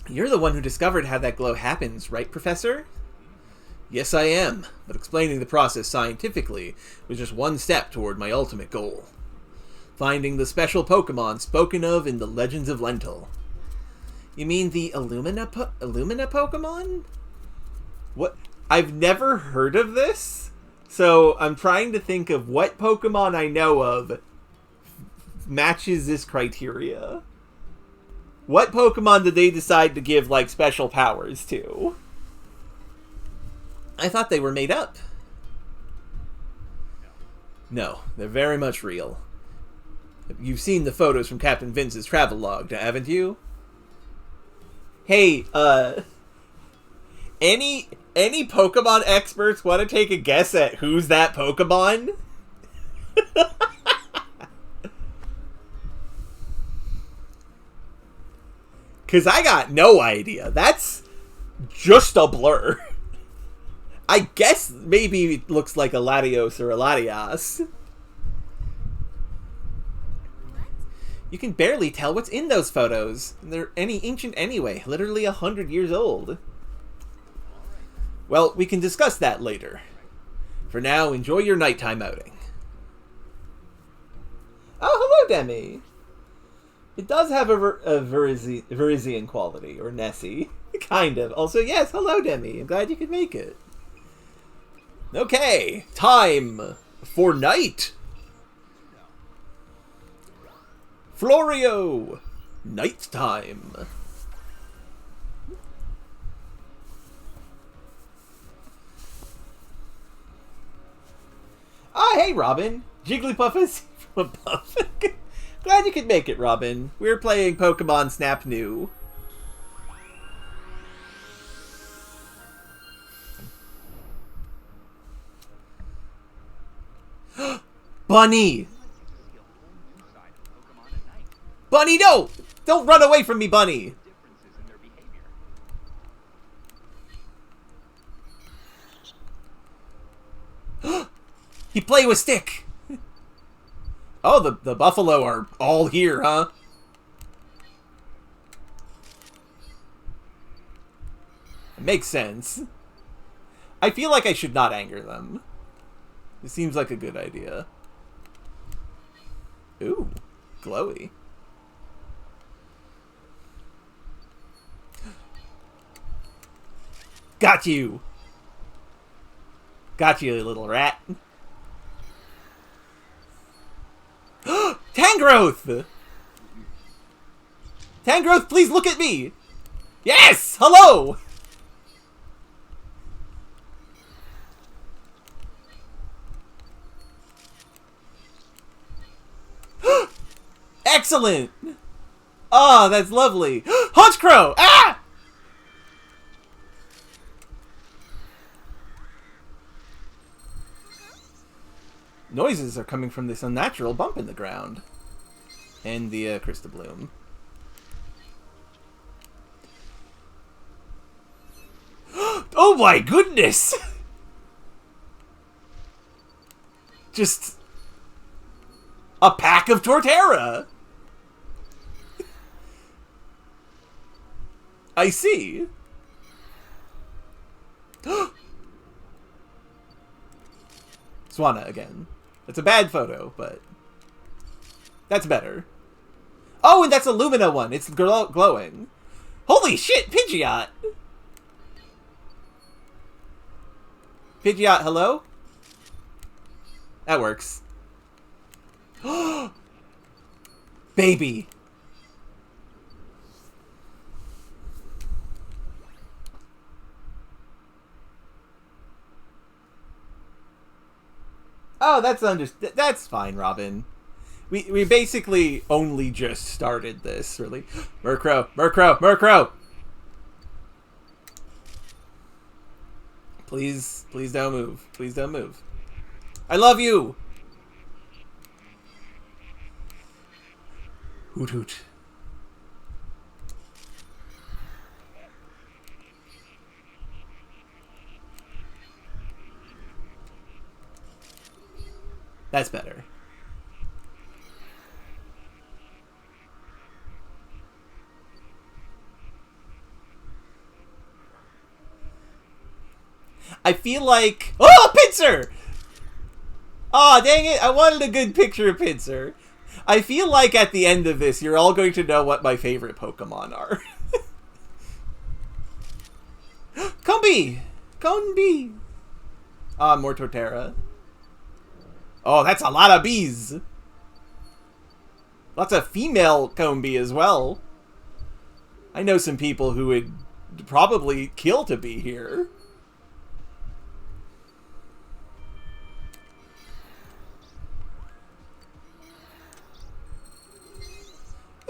You're the one who discovered how that glow happens, right, Professor? Yes, I am, but explaining the process scientifically was just one step toward my ultimate goal. Finding the special Pokemon spoken of in the Legends of Lentil. You mean the Illumina Pokemon? What? I've never heard of this? So I'm trying to think of what Pokemon I know of matches this criteria. What Pokemon did they decide to give, like, special powers to? I thought they were made up. No, they're very much real. You've seen the photos from Captain Vince's travel log, haven't you? Hey, any Pokemon experts want to take a guess at who's that Pokemon? Because I got no idea. That's just a blur. I guess maybe it looks like a Latios or a Latias. You can barely tell what's in those photos. They're ancient anyway, literally 100 years old. Well, we can discuss that later. For now, enjoy your nighttime outing. Oh, hello, Demi. It does have a Verizian quality, or Nessie. Kind of. Also, yes, hello, Demi. I'm glad you could make it. Okay, time for night. Florio, night time. Ah, hey, Robin. Jigglypuff is from above. Glad you could make it, Robin. We're playing Pokemon Snap New. Bunny! Bunny, no! Don't run away from me, Bunny! He play with stick! Oh, the buffalo are all here, huh? It makes sense. I feel like I should not anger them. It seems like a good idea. Ooh, glowy. Got you! Got you, little rat. Tangrowth! Tangrowth, please look at me! Yes! Hello! Excellent! Oh, that's lovely. Hunchcrow! Ah! Noises are coming from this unnatural bump in the ground. And the Krista Bloom. Oh my goodness! Just a pack of Torterra. I see. Swanna again. That's a bad photo, but that's better. Oh, and that's a Lumina one. It's glowing. Holy shit, Pidgeot! Pidgeot, hello? That works. Baby! Oh, that's fine, Robin. We basically only just started this, really. Murkrow, Murkrow, Murkrow! Please don't move. Please don't move. I love you! Hoot hoot. That's better. I feel like... Oh, Pinsir! Aw, oh, dang it. I wanted a good picture of Pinsir. I feel like at the end of this, you're all going to know what my favorite Pokemon are. Combee! Combee! Ah, more Torterra. Oh, that's a lot of bees. Lots of female Combee as well. I know some people who would probably kill to be here.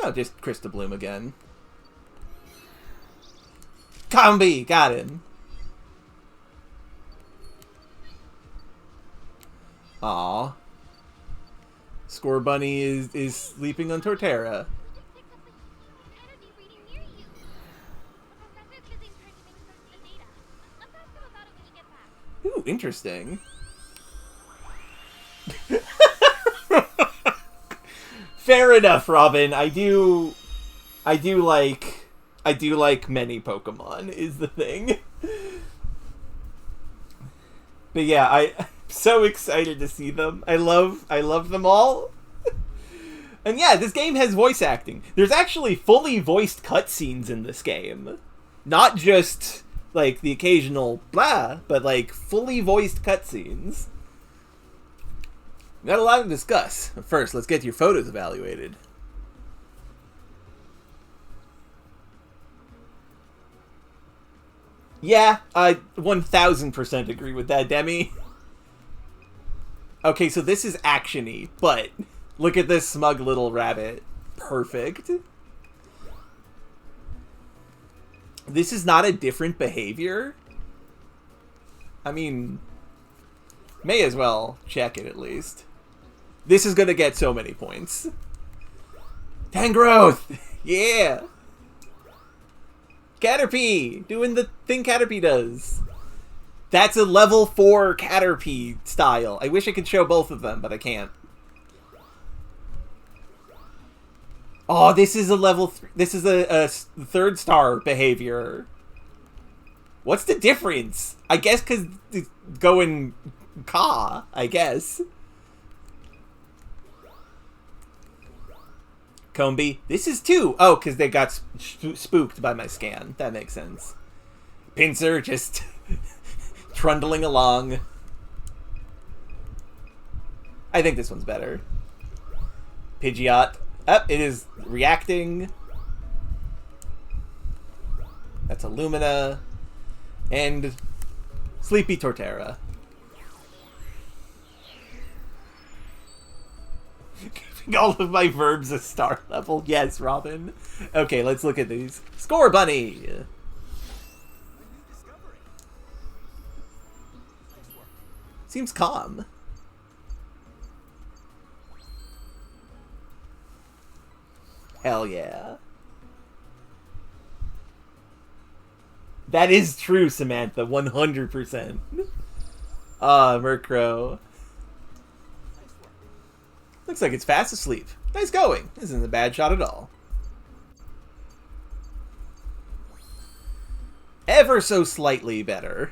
Oh, just Krista Bloom again. Combee! Got him. Aw. Score Bunny is sleeping on Torterra. Ooh, interesting. Fair enough, Robin. I do like many Pokemon is the thing. But yeah, I'm so excited to see them. I love them all. And yeah, this game has voice acting. There's actually fully voiced cutscenes in this game. Not just like the occasional blah, but like fully voiced cutscenes. We got a lot to discuss. But first, let's get your photos evaluated. Yeah, I 1000% agree with that, Demi. Okay, so this is action-y, but look at this smug little rabbit. Perfect. This is not a different behavior. I mean, may as well check it at least. This is gonna get so many points. Tangrowth! Yeah! Caterpie! Doing the thing Caterpie does. That's a level 4 Caterpie style. I wish I could show both of them, but I can't. Oh, this is a level 3. This is a 3rd star behavior. What's the difference? I guess because it's going Ka, I guess. Combee. This is 2. Oh, because they got spooked by my scan. That makes sense. Pinsir just trundling along. I think this one's better. Pidgeot. Up, it is reacting. That's a Lumina. And Sleepy Torterra. All of my verbs a star level. Yes, Robin. Okay, let's look at these. Score bunny. A new discovery. Nice work. Seems calm. Hell yeah. That is true, Samantha. 100%. Ah, Murkrow. Nice work. Looks like it's fast asleep. Nice going. Isn't a bad shot at all. Ever so slightly better.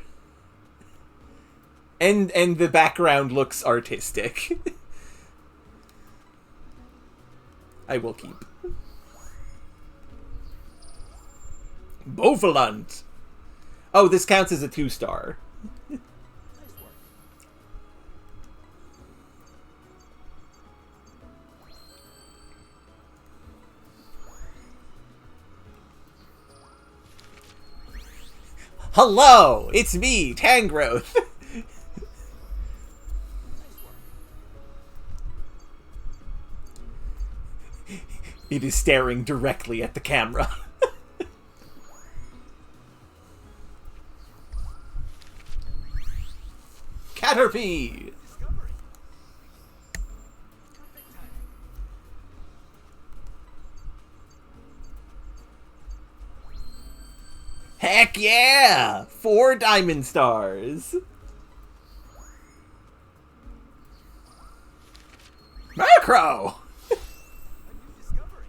And the background looks artistic. I will keep. Bovalant. Oh, this counts as a 2-star. Nice work. Hello, it's me, Tangrowth. Nice work. It is staring directly at the camera. Caterpie! Discovery. Perfect timing. Heck yeah! 4 diamond stars. Murkrow! A new discovery.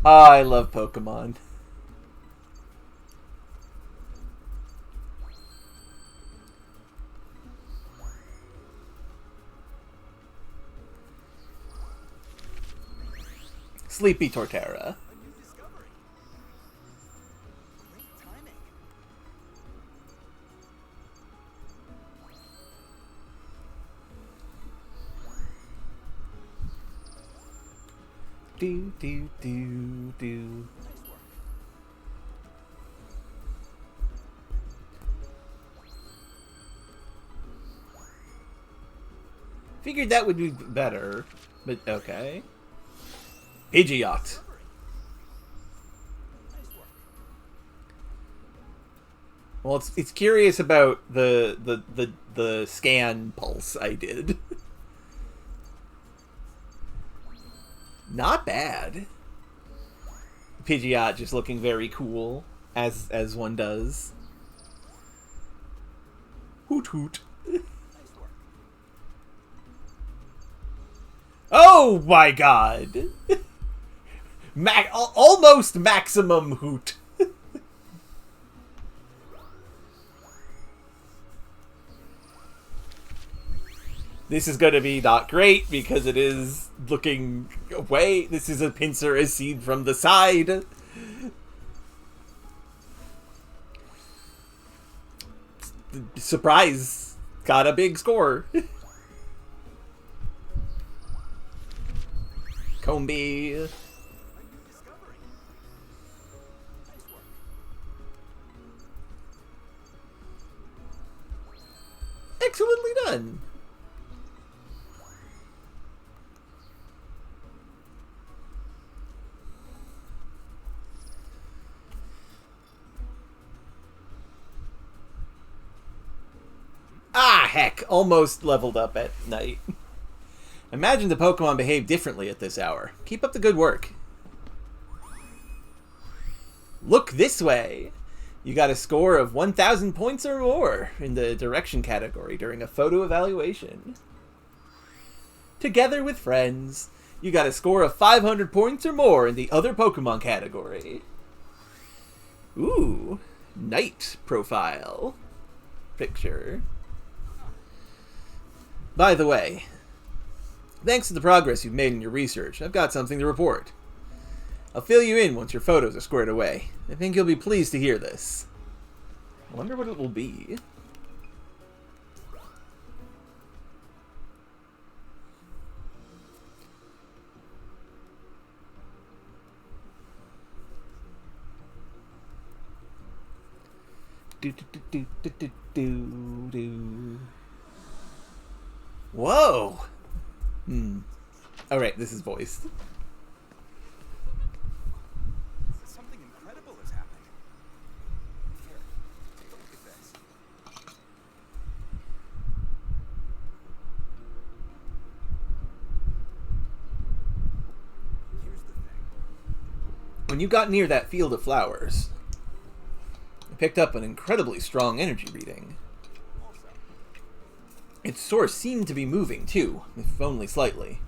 Oh, I love Pokemon. Sleepy Torterra. A new discovery. Great timing. Do, do, do, do. Nice work. Figured that would be better, but okay. Pidgeot. Discovery. Nice work. Well, it's curious about the scan pulse I did. Not bad. Pidgeot just looking very cool, as one does. Hoot hoot. Nice work. Oh my god! Almost maximum hoot. This is going to be not great because it is looking away. This is a Pinsir as seen from the side. Surprise! Got a big score. Combee. A new discovery. Nice work. Excellently done. Ah, heck. Almost leveled up at night. Imagine the Pokemon behave differently at this hour. Keep up the good work. Look this way. You got a score of 1,000 points or more in the direction category during a photo evaluation. Together with friends, you got a score of 500 points or more in the other Pokemon category. Ooh, night profile picture. By the way, thanks to the progress you've made in your research, I've got something to report. I'll fill you in once your photos are squared away. I think you'll be pleased to hear this. I wonder what it will be. Do, do, do, do, do, do, do. Whoa! Alright, this is voiced. Something incredible has happened. Here, take a look at this. Here's the thing. When you got near that field of flowers, I picked up an incredibly strong energy reading. Also, Its source seemed to be moving too, if only slightly.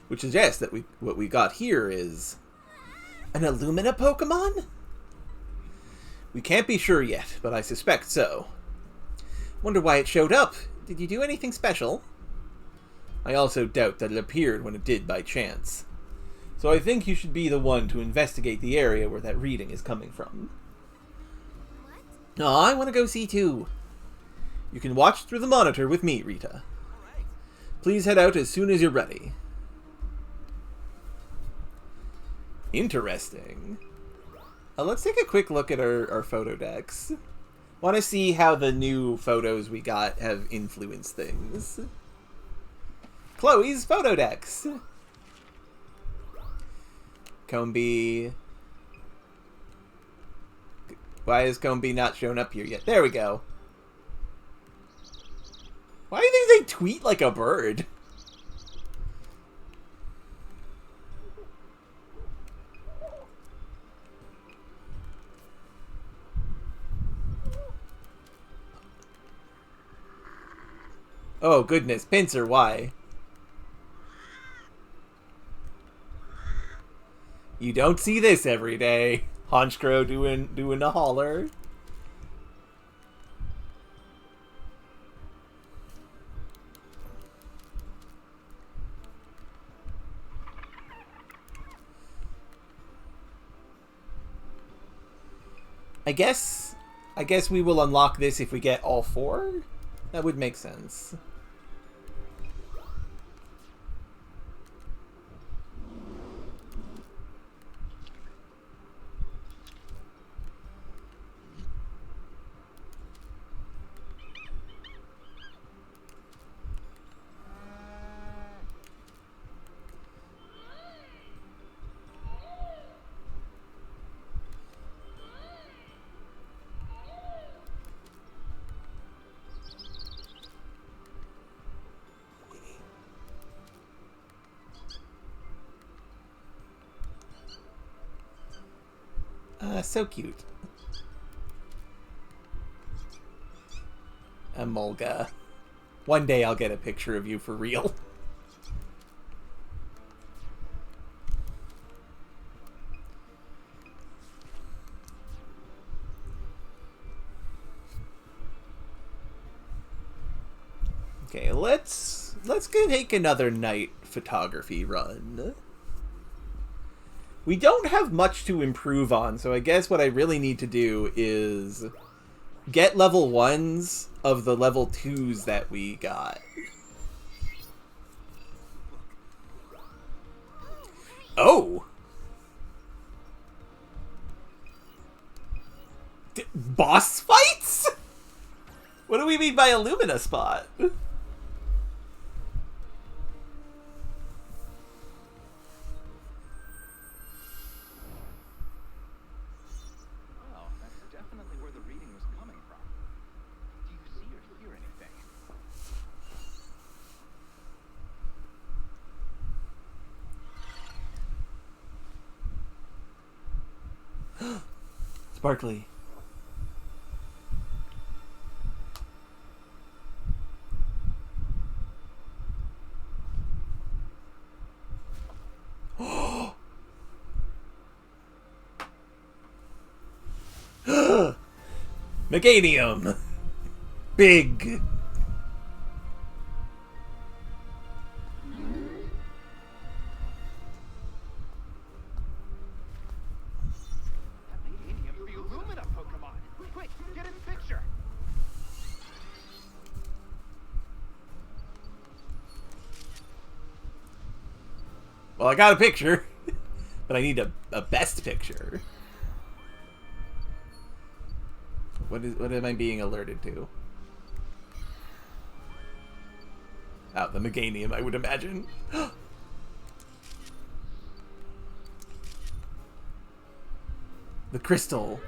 Which suggests that what we got here is an Illumina Pokemon? We can't be sure yet, but I suspect so. Wonder why it showed up. Did you do anything special? I also doubt that it appeared when it did by chance. So I think you should be the one to investigate the area where that reading is coming from. What? Aw, I want to go see too. You can watch through the monitor with me, Rita. all right. Please head out as soon as you're ready. Interesting. Let's take a quick look at our photo decks. Want to see how the new photos we got have influenced things. Chloe's photo decks. Combi. Why is Combi not shown up here yet? There we go. Why do you think they tweet like a bird? Oh goodness, Pincer, why? You don't see this every day. Honchcrow doing a holler. I guess we will unlock this if we get all four. That would make sense. So cute. Emolga. One day I'll get a picture of you for real. Okay, let's go take another night photography run. We don't have much to improve on, so I guess what I really need to do is get level 1s of the level 2s that we got. Oh! Boss fights? What do we mean by Illumina spot? Well, that's definitely where the reading was coming from. Do you see or hear anything? Sparkly. Meganium! Big! That Meganium's the Illumina Pokemon. Quick, get its picture. Well, I got a picture, but I need a best picture. What am I being alerted to? Oh, the Meganium, I would imagine. The crystal.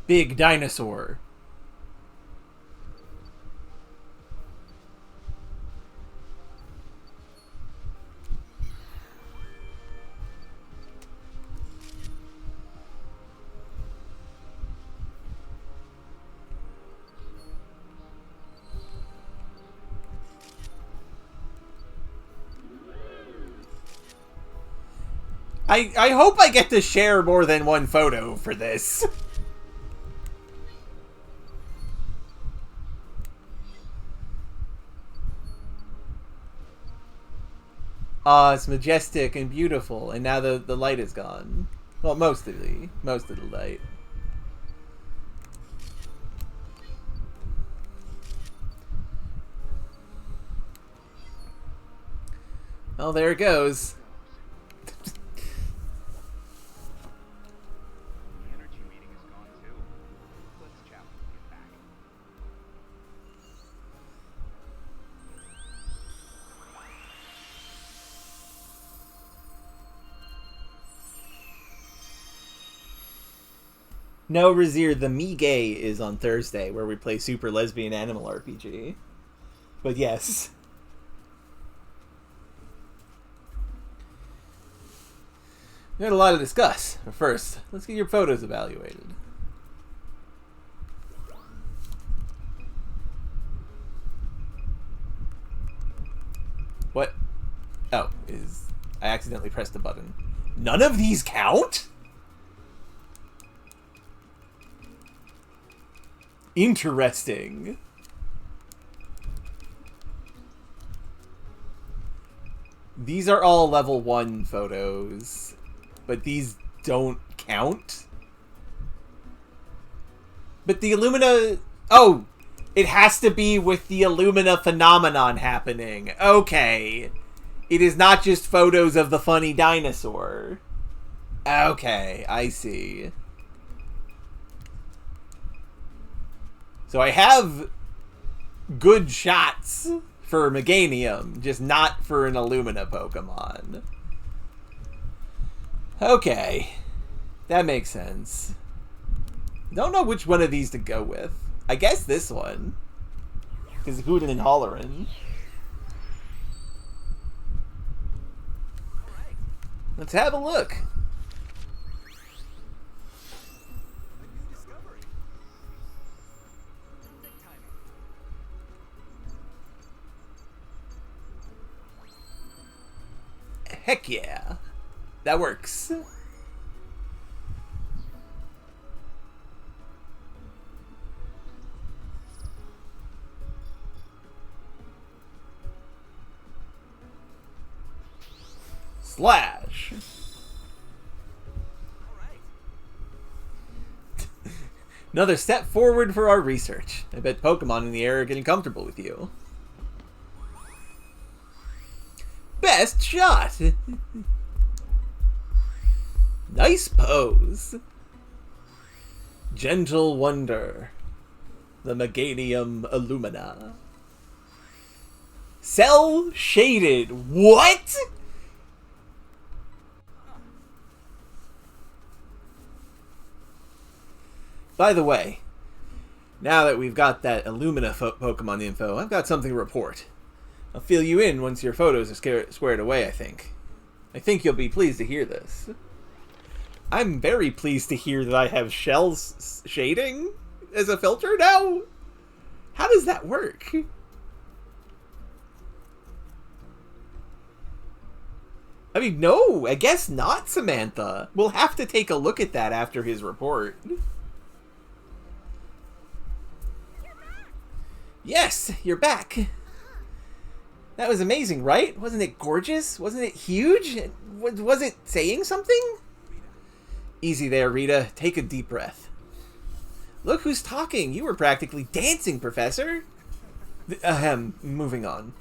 Big dinosaur. I hope I get to share more than one photo for this. It's majestic and beautiful, and now the light is gone. Well, most of the light. Well, there it goes. The energy meeting is gone too. Let's chat when we get back. No, Razir, the Me Gay is on Thursday, where we play Super Lesbian Animal RPG. But yes. We had a lot to discuss. But first, let's get your photos evaluated. What? Oh, I accidentally pressed the button. None of these count? Interesting. These are all level 1 photos, but these don't count. But the Illumina... Oh! It has to be with the Illumina phenomenon happening. Okay. It is not just photos of the funny dinosaur. Okay, I see. So I have good shots for Meganium, just not for an Illumina Pokemon. Okay. That makes sense. Don't know which one of these to go with. I guess this one. Because Hootin' and Hollerin'. Let's have a look. Heck yeah. That works. Slash. Another step forward for our research. I bet Pokemon in the air are getting comfortable with you. Best shot! Nice pose. Gentle wonder. The Meganium Illumina. Cell shaded. What? By the way, now that we've got that Illumina Pokemon info, I've got something to report. I'll fill you in once your photos are squared away, I think. I think you'll be pleased to hear this. I'm very pleased to hear that I have shells shading as a filter now. How does that work? I mean, no, I guess not, Samantha. We'll have to take a look at that after his report. Yes, you're back. That was amazing, right? Wasn't it gorgeous? Wasn't it huge? Was it saying something? Easy there, Rita. Take a deep breath. Look who's talking. You were practically dancing, Professor. Moving on.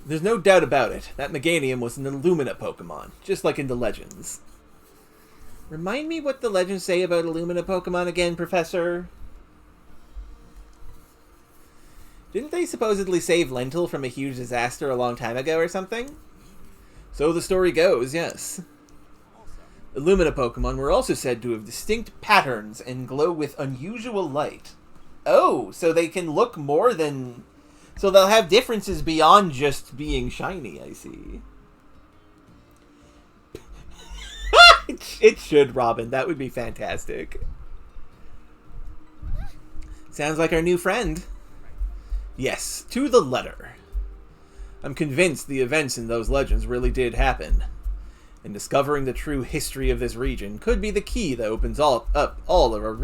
There's no doubt about it. That Meganium was an Illumina Pokemon, just like in the Legends. Remind me what the Legends say about Illumina Pokemon again, Professor? Didn't they supposedly save Lentil from a huge disaster a long time ago or something? So the story goes, yes. Illumina Pokemon were also said to have distinct patterns and glow with unusual light. Oh, so they can look more than... So they'll have differences beyond just being shiny, I see. It should, Robin. That would be fantastic. Sounds like our new friend. Yes, to the letter. I'm convinced the events in those legends really did happen. And discovering the true history of this region could be the key that opens up all our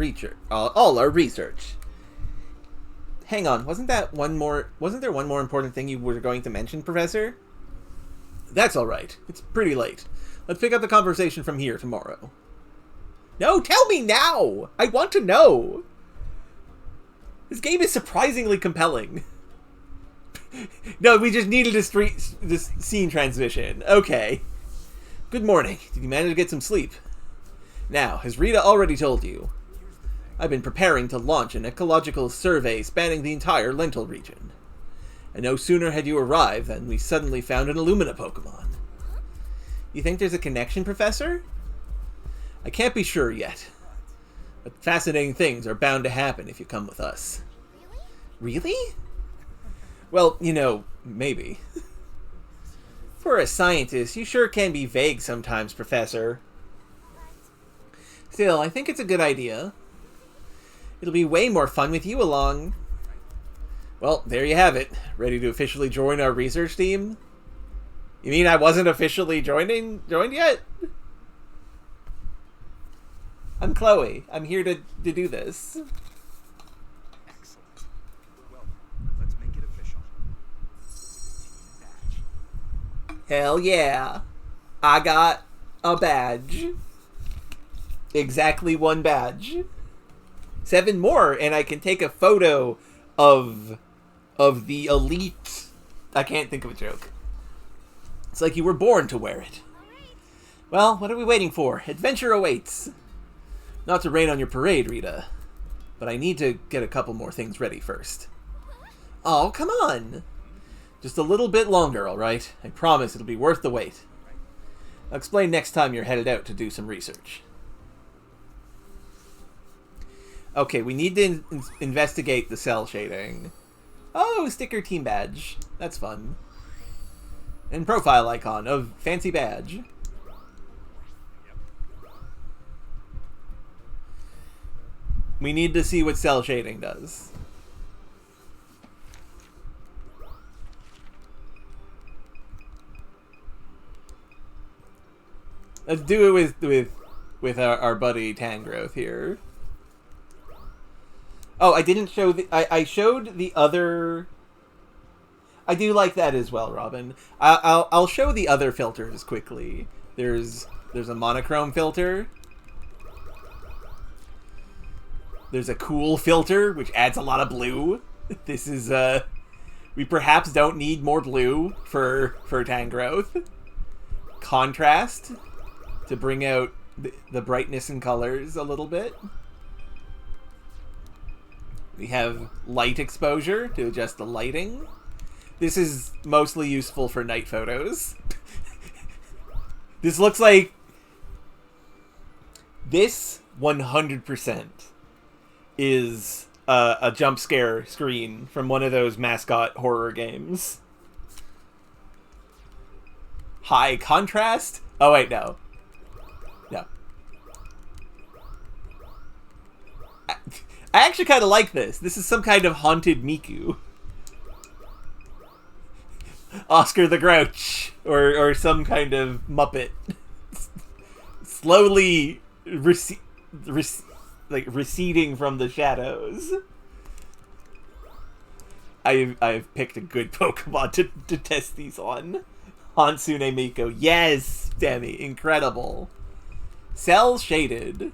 research. Hang on, wasn't there one more important thing you were going to mention, Professor? That's alright. It's pretty late. Let's pick up the conversation from here tomorrow. No, tell me now! I want to know! This game is surprisingly compelling. No, we just needed this scene transition. Okay. Good morning. Did you manage to get some sleep? Now, as Rita already told you, I've been preparing to launch an ecological survey spanning the entire Lentil region. And no sooner had you arrived than we suddenly found an Illumina Pokemon. You think there's a connection, Professor? I can't be sure yet. But fascinating things are bound to happen if you come with us. Really? Well, you know, maybe. For a scientist, you sure can be vague sometimes, Professor. Still, I think it's a good idea. It'll be way more fun with you along. Well, there you have it. Ready to officially join our research team? You mean I wasn't officially joined yet? I'm Chloe. I'm here to do this. Excellent. Well, let's make it official. Badge. Hell yeah. I got a badge. Exactly one badge. 7 more, and I can take a photo of the elite. I can't think of a joke. It's like you were born to wear it. Well, what are we waiting for? Adventure awaits. Not to rain on your parade, Rita, but I need to get a couple more things ready first. Oh, come on. Just a little bit longer, alright? I promise it'll be worth the wait. I'll explain next time you're headed out to do some research. Okay, we need to investigate the cell shading. Oh, sticker team badge. That's fun. And profile icon of fancy badge. We need to see what cell shading does. Let's do it with our buddy Tangrowth here. Oh, I didn't show the... I showed the other... I do like that as well, Robin. I'll show the other filters quickly. There's a monochrome filter. There's a cool filter, which adds a lot of blue. This is, we perhaps don't need more blue for Tangrowth. Contrast, to bring out the brightness and colors a little bit. We have light exposure to adjust the lighting. This is mostly useful for night photos. This looks like... This 100% is a jump scare screen from one of those mascot horror games. High contrast? Oh wait, no. No. I actually kind of like this. This is some kind of haunted Miku. Oscar the Grouch. Or some kind of Muppet. Slowly receding from the shadows. I've picked a good Pokemon to test these on. Hansune Miko. Yes, Demi. Incredible. Cell shaded.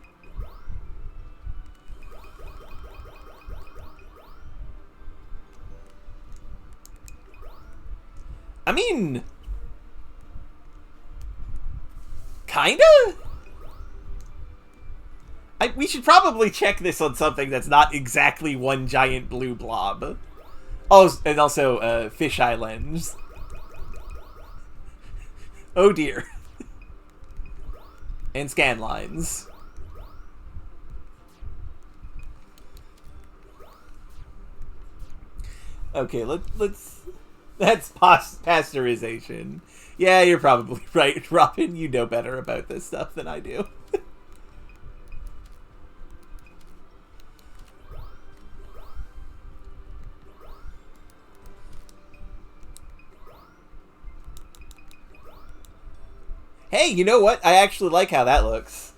I mean, kinda? We should probably check this on something that's not exactly one giant blue blob. Oh, and also, fish islands. Oh dear. And scan lines. Okay, let's... That's pasteurization. Yeah, you're probably right, Robin. You know better about this stuff than I do. Hey, you know what? I actually like how that looks.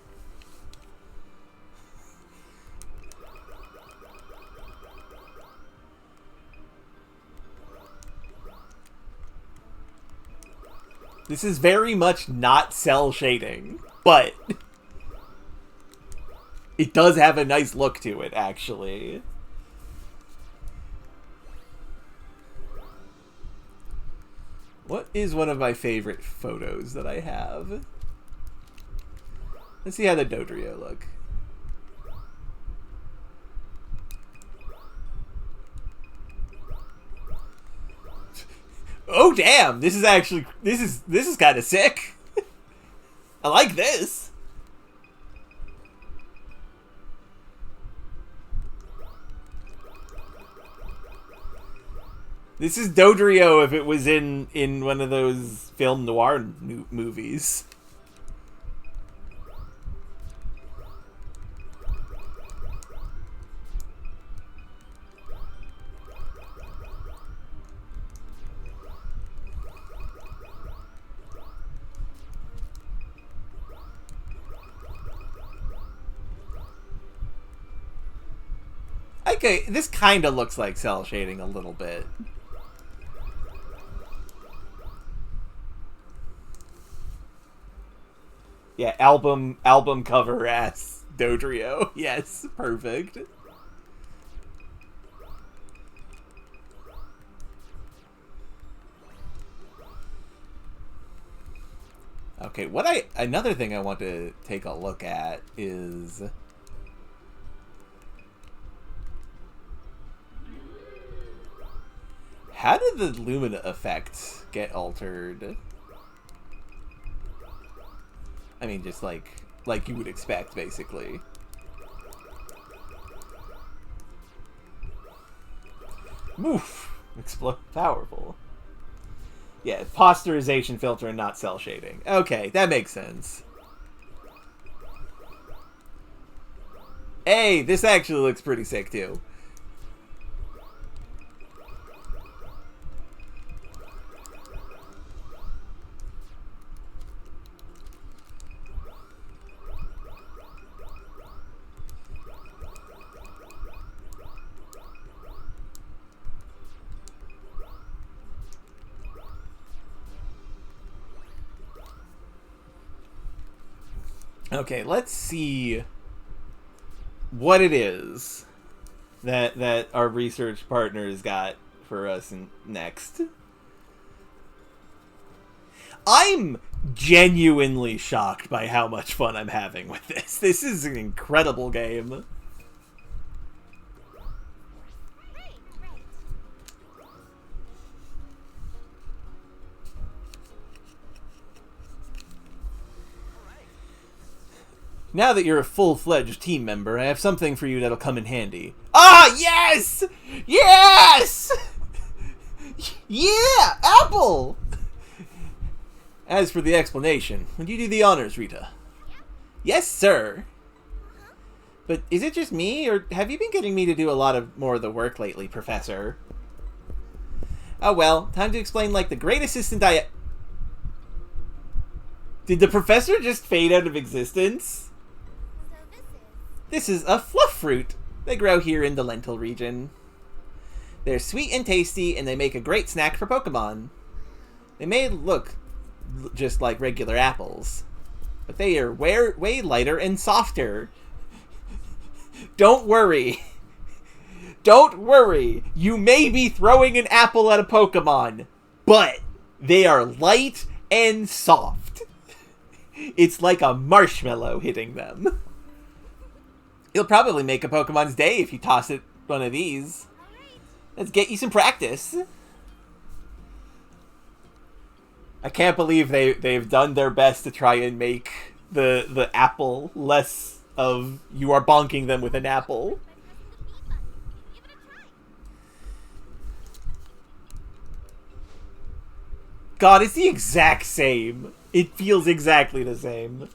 This is very much not cell shading, but it does have a nice look to it, actually. What is one of my favorite photos that I have? Let's see how the Dodrio look. Oh damn! This is actually this is kind of sick. I like this. This is Dodrio if it was in one of those film noir movies. Okay, this kind of looks like cell shading a little bit. Yeah, album cover ass Dodrio. Yes, perfect. Okay, another thing I want to take a look at is how did the Lumina effect get altered? I mean, just like you would expect, basically. Oof! Explode powerful. Yeah, posterization filter and not cell shading. Okay, that makes sense. Hey, this actually looks pretty sick, too. Okay, let's see what it is that our research partners got for us next. I'm genuinely shocked by how much fun I'm having with this. This is an incredible game. Now that you're a full-fledged team member, I have something for you that'll come in handy. Ah, yes! Yes! Yeah! Apple! As for the explanation, would you do the honors, Rita? Yes, sir. But is it just me, or have you been getting me to do a lot more of the work lately, Professor? Oh well, time to explain like the great assistant I... Did the Professor just fade out of existence? This is a fluff fruit. They grow here in the lentil region. They're sweet and tasty, and they make a great snack for Pokemon. They may look just like regular apples, but they are way lighter and softer. Don't worry. Don't worry. You may be throwing an apple at a Pokemon, but They are light and soft. It's like a marshmallow hitting them. You'll probably make a Pokemon's day if you toss it one of these. Let's get you some practice. I can't believe they've done their best to try and make the apple less of you are bonking them with an apple. God, it's the exact same. It feels exactly the same.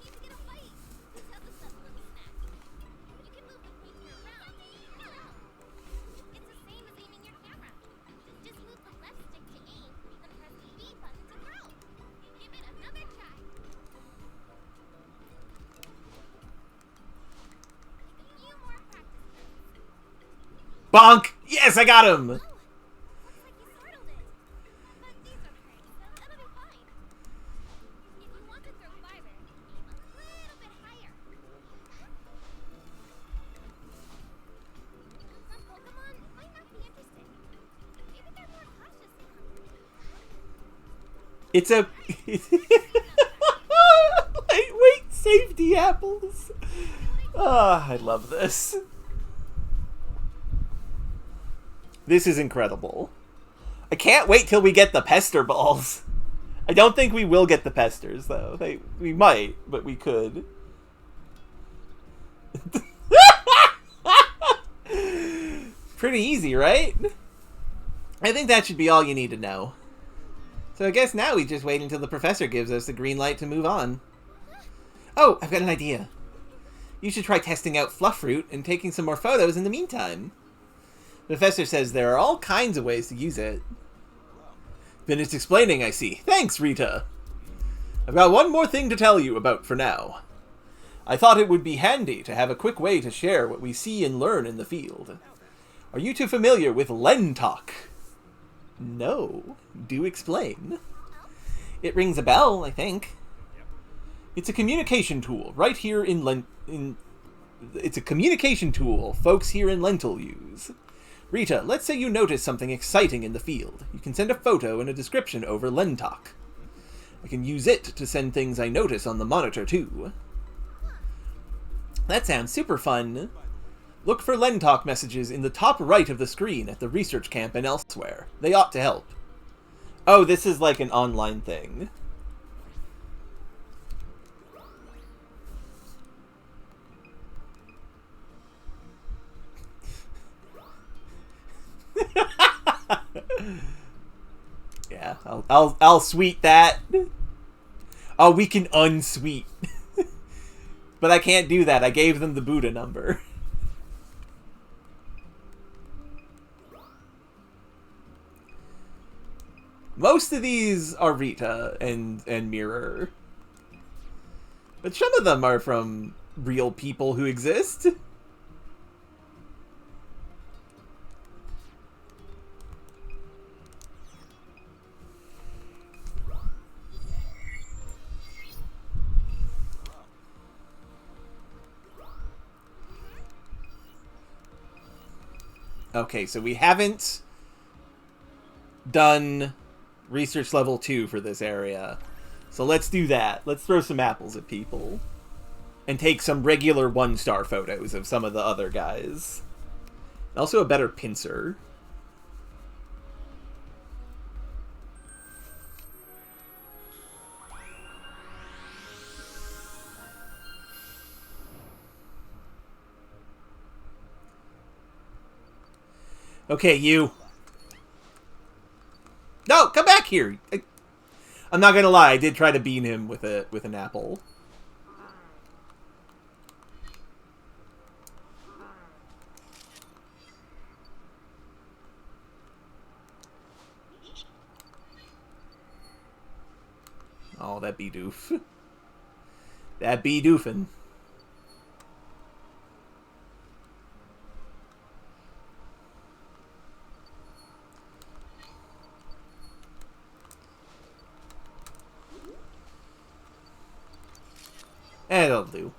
Bonk! Yes, I got him! It's a... Lightweight safety apples! Ah, I love this. This is incredible. I can't wait till we get the pester balls. I don't think we will get the pesters, though. We might, but we could. Pretty easy, right? I think that should be all you need to know. So I guess now we just wait until the professor gives us the green light to move on. Oh, I've got an idea. You should try testing out Fluffroot and taking some more photos in the meantime. The professor says there are all kinds of ways to use it. Finished explaining, I see. Thanks, Rita. I've got one more thing to tell you about for now. I thought it would be handy to have a quick way to share what we see and learn in the field. Are you too familiar with Lentalk? No. Do explain. It rings a bell, I think. It's a communication tool right here It's a communication tool folks here in Lental use. Rita, let's say you notice something exciting in the field. You can send a photo and a description over Lentalk. I can use it to send things I notice on the monitor, too. That sounds super fun. Look for Lentalk messages in the top right of the screen at the research camp and elsewhere. They ought to help. Oh, this is like an online thing. Yeah, I'll sweet that. Oh, we can unsweet. But I can't do that. I gave them the Buddha number. Most of these are Rita and Mirror. But some of them are from real people who exist. Okay, so we haven't done research level 2 for this area. So let's do that. Let's throw some apples at people. And take some regular 1-star photos of some of the other guys. Also a better pincer. Okay, you. No, come back here. I'm not gonna lie. I did try to bean him with an apple. Oh, that be doof. That be doofin'. That'll do.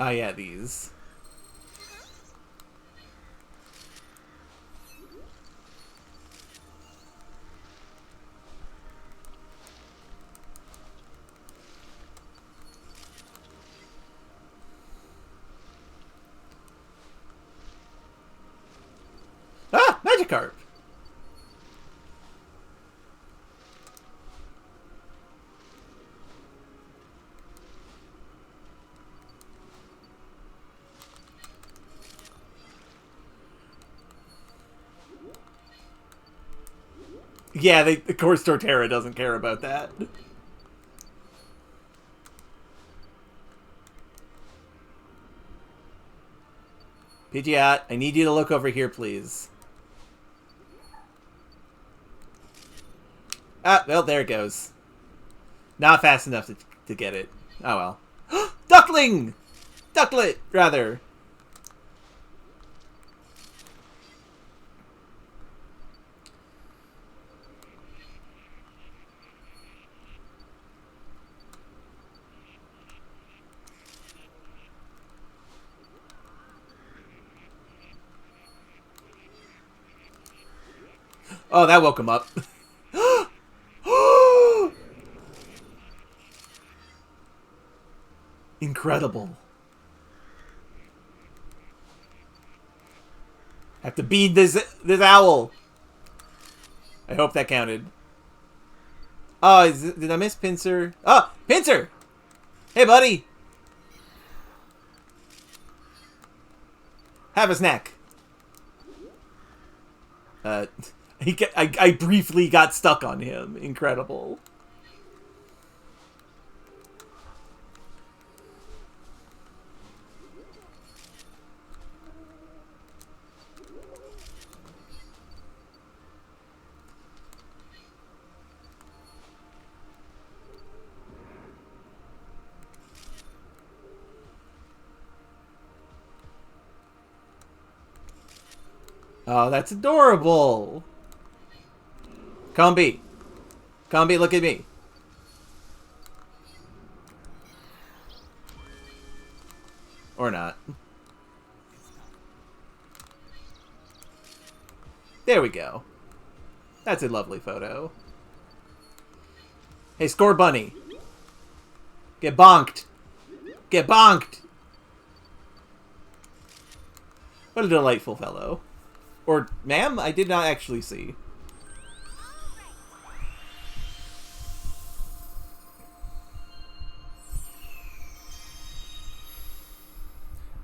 Oh yeah, these. Ah! Magikarp! Yeah, of course Torterra doesn't care about that. Pidgeot, I need you to look over here, please. Ah, well, there it goes. Not fast enough to get it. Oh well. Duckling! Ducklet, rather. Oh, that woke him up. Incredible. Have to beat this owl. I hope that counted. Oh, did I miss Pinsir? Oh, Pinsir! Hey, buddy. Have a snack. I briefly got stuck on him. Incredible. Oh, that's adorable. Combi. Combi, look at me. Or not. There we go. That's a lovely photo. Hey, Score Bunny. Get bonked. Get bonked. What a delightful fellow. Or, ma'am, I did not actually see.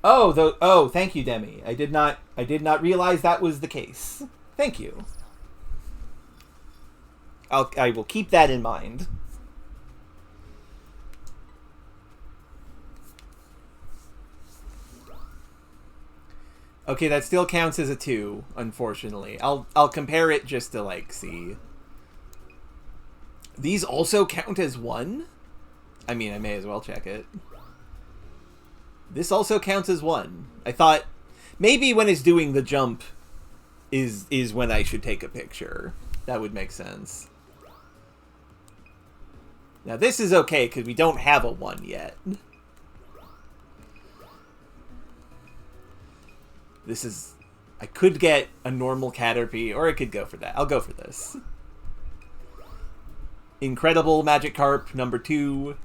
Oh, thank you, Demi. I did not realize that was the case. Thank you. I will keep that in mind. Okay, that still counts as a 2, unfortunately. I'll compare it just to, like, see. These also count as 1? I mean, I may as well check it. This also counts as 1. I thought maybe when it's doing the jump is when I should take a picture. That would make sense. Now this is okay because we don't have a 1 yet. This is... I could get a normal Caterpie, or I could go for that. I'll go for this. Incredible Magikarp, number 2.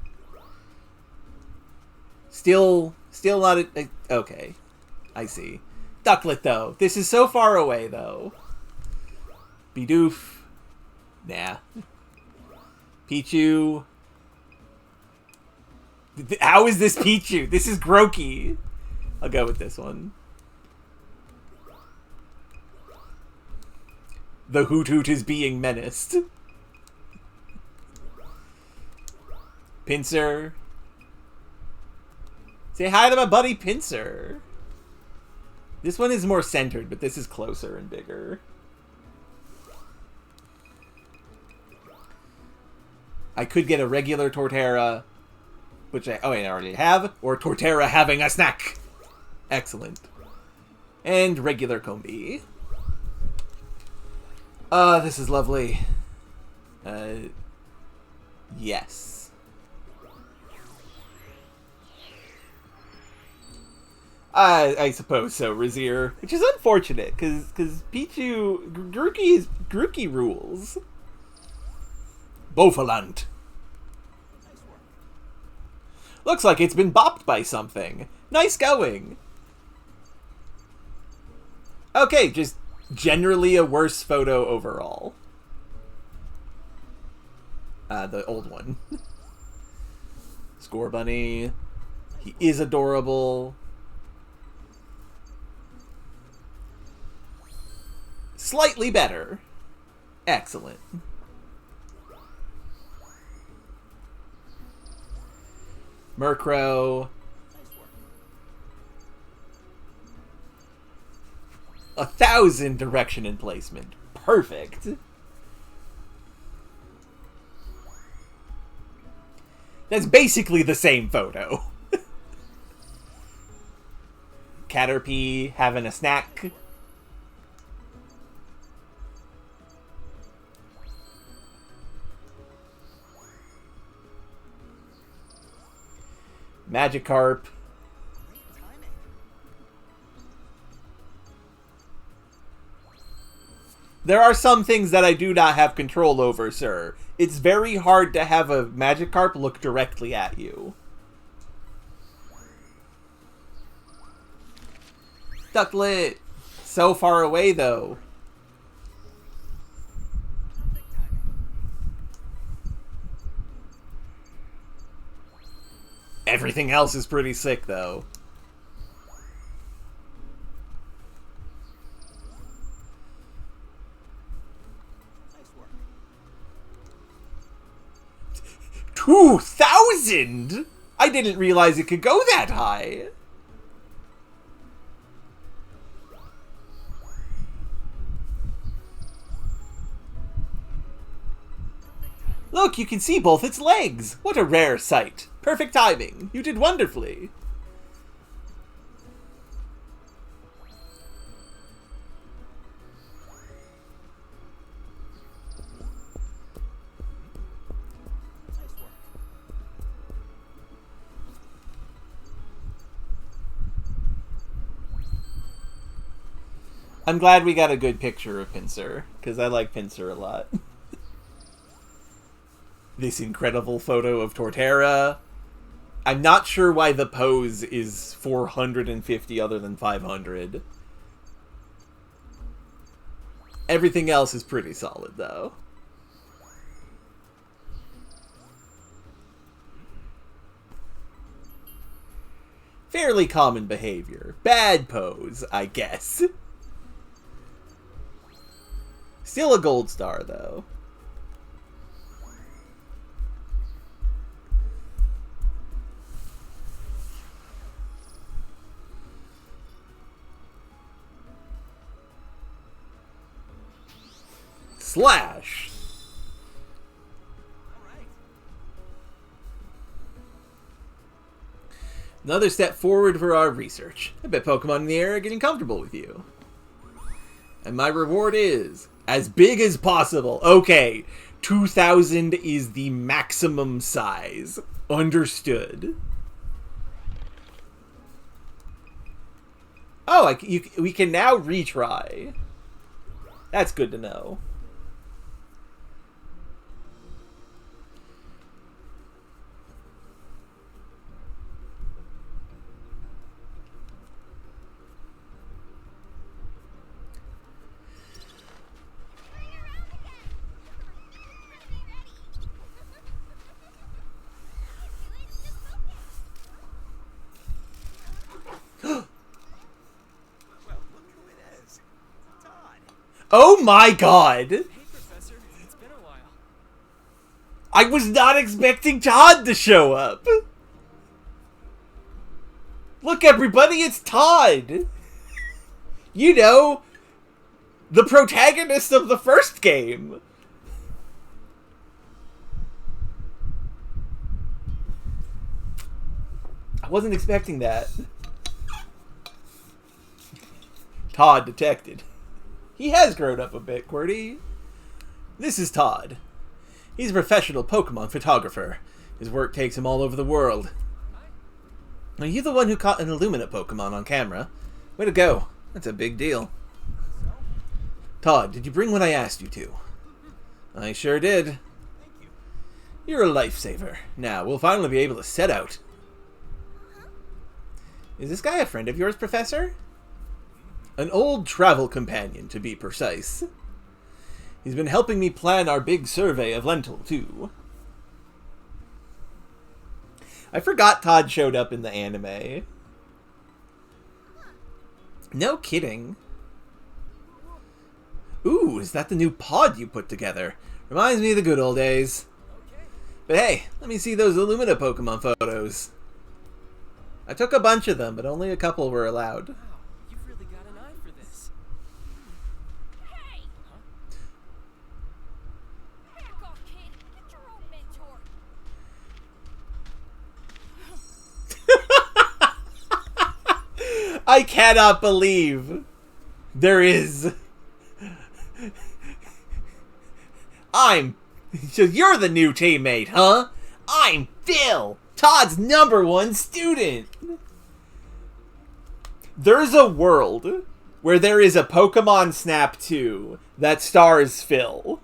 Still not a... Okay. I see. Ducklet, though. This is so far away, though. Bidoof. Nah. Pichu. How is this Pichu? This is Grookey. I'll go with this one. The Hoot Hoot is being menaced. Pinsir. Say hi to my buddy Pinsir. This one is more centered, but this is closer and bigger. I could get a regular Torterra, which I already have, or Torterra having a snack. Excellent. And regular Combi. This is lovely. Yes. I suppose so, Razir. Which is unfortunate, because Pichu... Grookey rules. Bofalant. Looks like it's been bopped by something. Nice going. Okay, just generally a worse photo overall. The old one. Score Bunny. He is adorable. Slightly better. Excellent. Murkrow. 1,000 direction and placement. Perfect. That's basically the same photo. Caterpie having a snack. Magikarp. There are some things that I do not have control over, sir. It's very hard to have a Magikarp look directly at you. Ducklet! So far away, though. Everything else is pretty sick, though. Nice work. 2,000?! I didn't realize it could go that high. Look, you can see both its legs. What a rare sight. Perfect timing. You did wonderfully. I'm glad we got a good picture of Pinsir, because I like Pinsir a lot. This incredible photo of Torterra. I'm not sure why the pose is 450 other than 500. Everything else is pretty solid, though. Fairly common behavior. Bad pose, I guess. Still a gold star, though. Slash! Another step forward for our research. I bet Pokemon in the air are getting comfortable with you. And my reward is as big as possible. Okay, 2,000 is the maximum size. Understood. Oh, we can now retry. That's good to know. Oh my god! Hey, Professor. It's been a while. I was not expecting Todd to show up! Look, everybody, it's Todd! You know, the protagonist of the first game! I wasn't expecting that. Todd detected. He has grown up a bit, QWERTY. This is Todd. He's a professional Pokemon photographer. His work takes him all over the world. Are you the one who caught an Illumina Pokemon on camera? Way to go. That's a big deal. Todd, did you bring what I asked you to? I sure did. Thank you. You're a lifesaver. Now, we'll finally be able to set out. Is this guy a friend of yours, Professor? An old travel companion, to be precise. He's been helping me plan our big survey of Lentil, too. I forgot Todd showed up in the anime. No kidding. Ooh, is that the new pod you put together? Reminds me of the good old days. But hey, let me see those Illumina Pokemon photos. I took a bunch of them, but only a couple were allowed. Wow, you've really got an eye for this. Hey! Back off, kid. Get your own mentor. I cannot believe there is... So you're the new teammate, huh? I'm Phil, Todd's #1 student. There's a world where there is a Pokemon Snap 2 that stars Phil.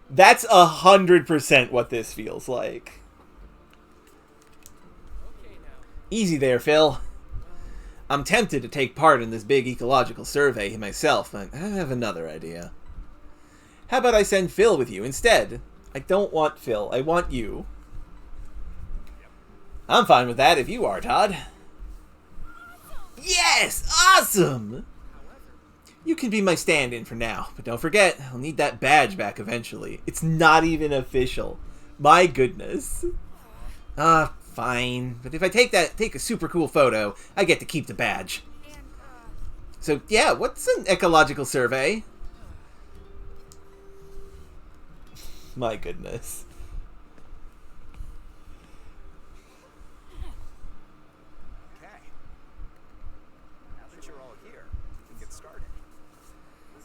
That's 100% what this feels like. Okay now. Easy there, Phil. I'm tempted to take part in this big ecological survey myself, but I have another idea. How about I send Phil with you instead? I don't want Phil. I want you. I'm fine with that if you are, Todd. Yes! Awesome! You can be my stand-in for now, but don't forget, I'll need that badge back eventually. It's not even official. My goodness. Fine. But if I take a super cool photo, I get to keep the badge. So, yeah, what's an ecological survey? My goodness. Okay. Now that you're all here, we can get started.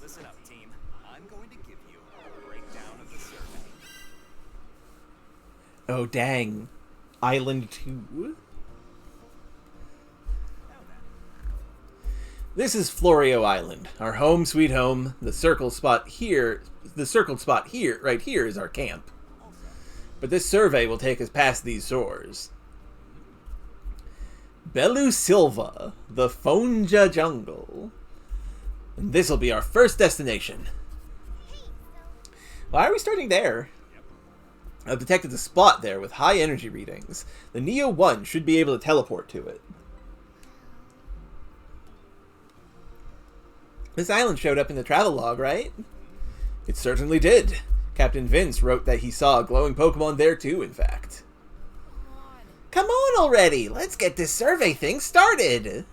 Listen up, team. I'm going to give you a breakdown of the survey. Oh, dang. Island 2? Now then, This is Florio Island, our home sweet home. The circled spot here, right here, is our camp. But this survey will take us past these shores. Belu Silva, the Fonja Jungle. And this'll be our first destination. Why are we starting there? I've detected a spot there with high energy readings. The Neo 1 should be able to teleport to it. This island showed up in the travel log, right? It certainly did. Captain Vince wrote that he saw a glowing Pokemon there too, in fact. Come on already! Let's get this survey thing started!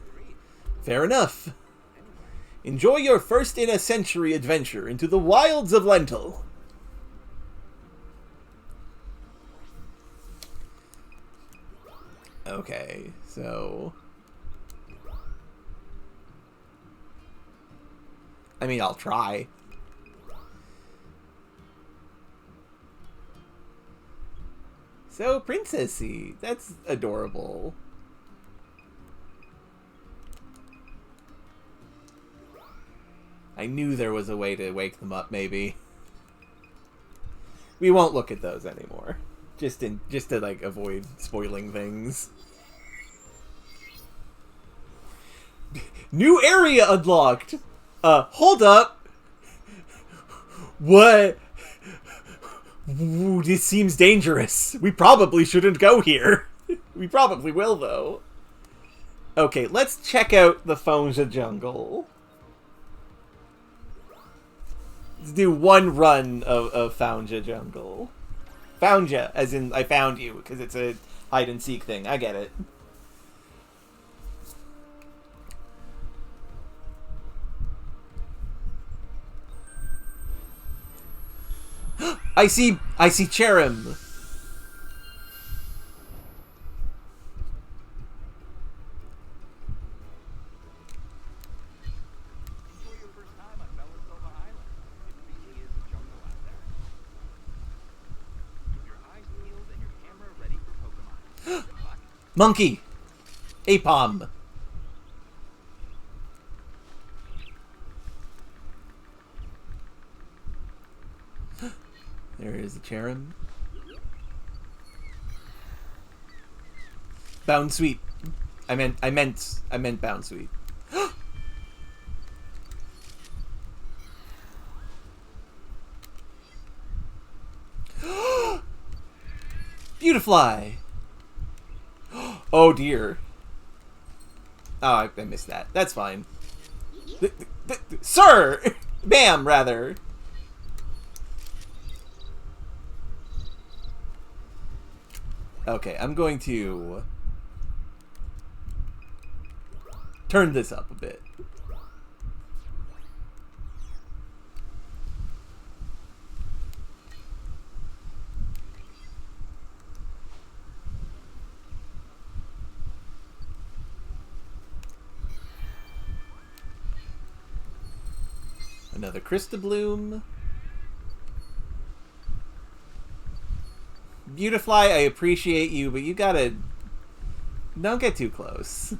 Fair enough. Enjoy your first-in-a-century adventure into the wilds of Lentil. Okay, so... I mean, I'll try. So, princessy. That's adorable. I knew there was a way to wake them up, maybe. We won't look at those anymore. Just to, like, avoid spoiling things. New area unlocked! Hold up! What? Ooh, this seems dangerous. We probably shouldn't go here. We probably will, though. Okay, let's check out the Fonja Jungle. Let's do one run of Fonja Jungle. Found as in I found you, because it's a hide-and-seek thing. I get it. I see Cherim. enjoy your first time on Belisova Island. It really is a jungle out there. Keep your eyes peeled and your camera ready for Pokemon. Good luck. Monkey. Apom. There is a Cherim. Bound Sweet. I meant Bound Sweet. Beautifly. Oh dear. Oh, I missed that. That's fine. Sir! Ma'am, rather. Okay, I'm going to turn this up a bit. Another Crystabloom. Beautifly, I appreciate you, but you gotta... Don't get too close.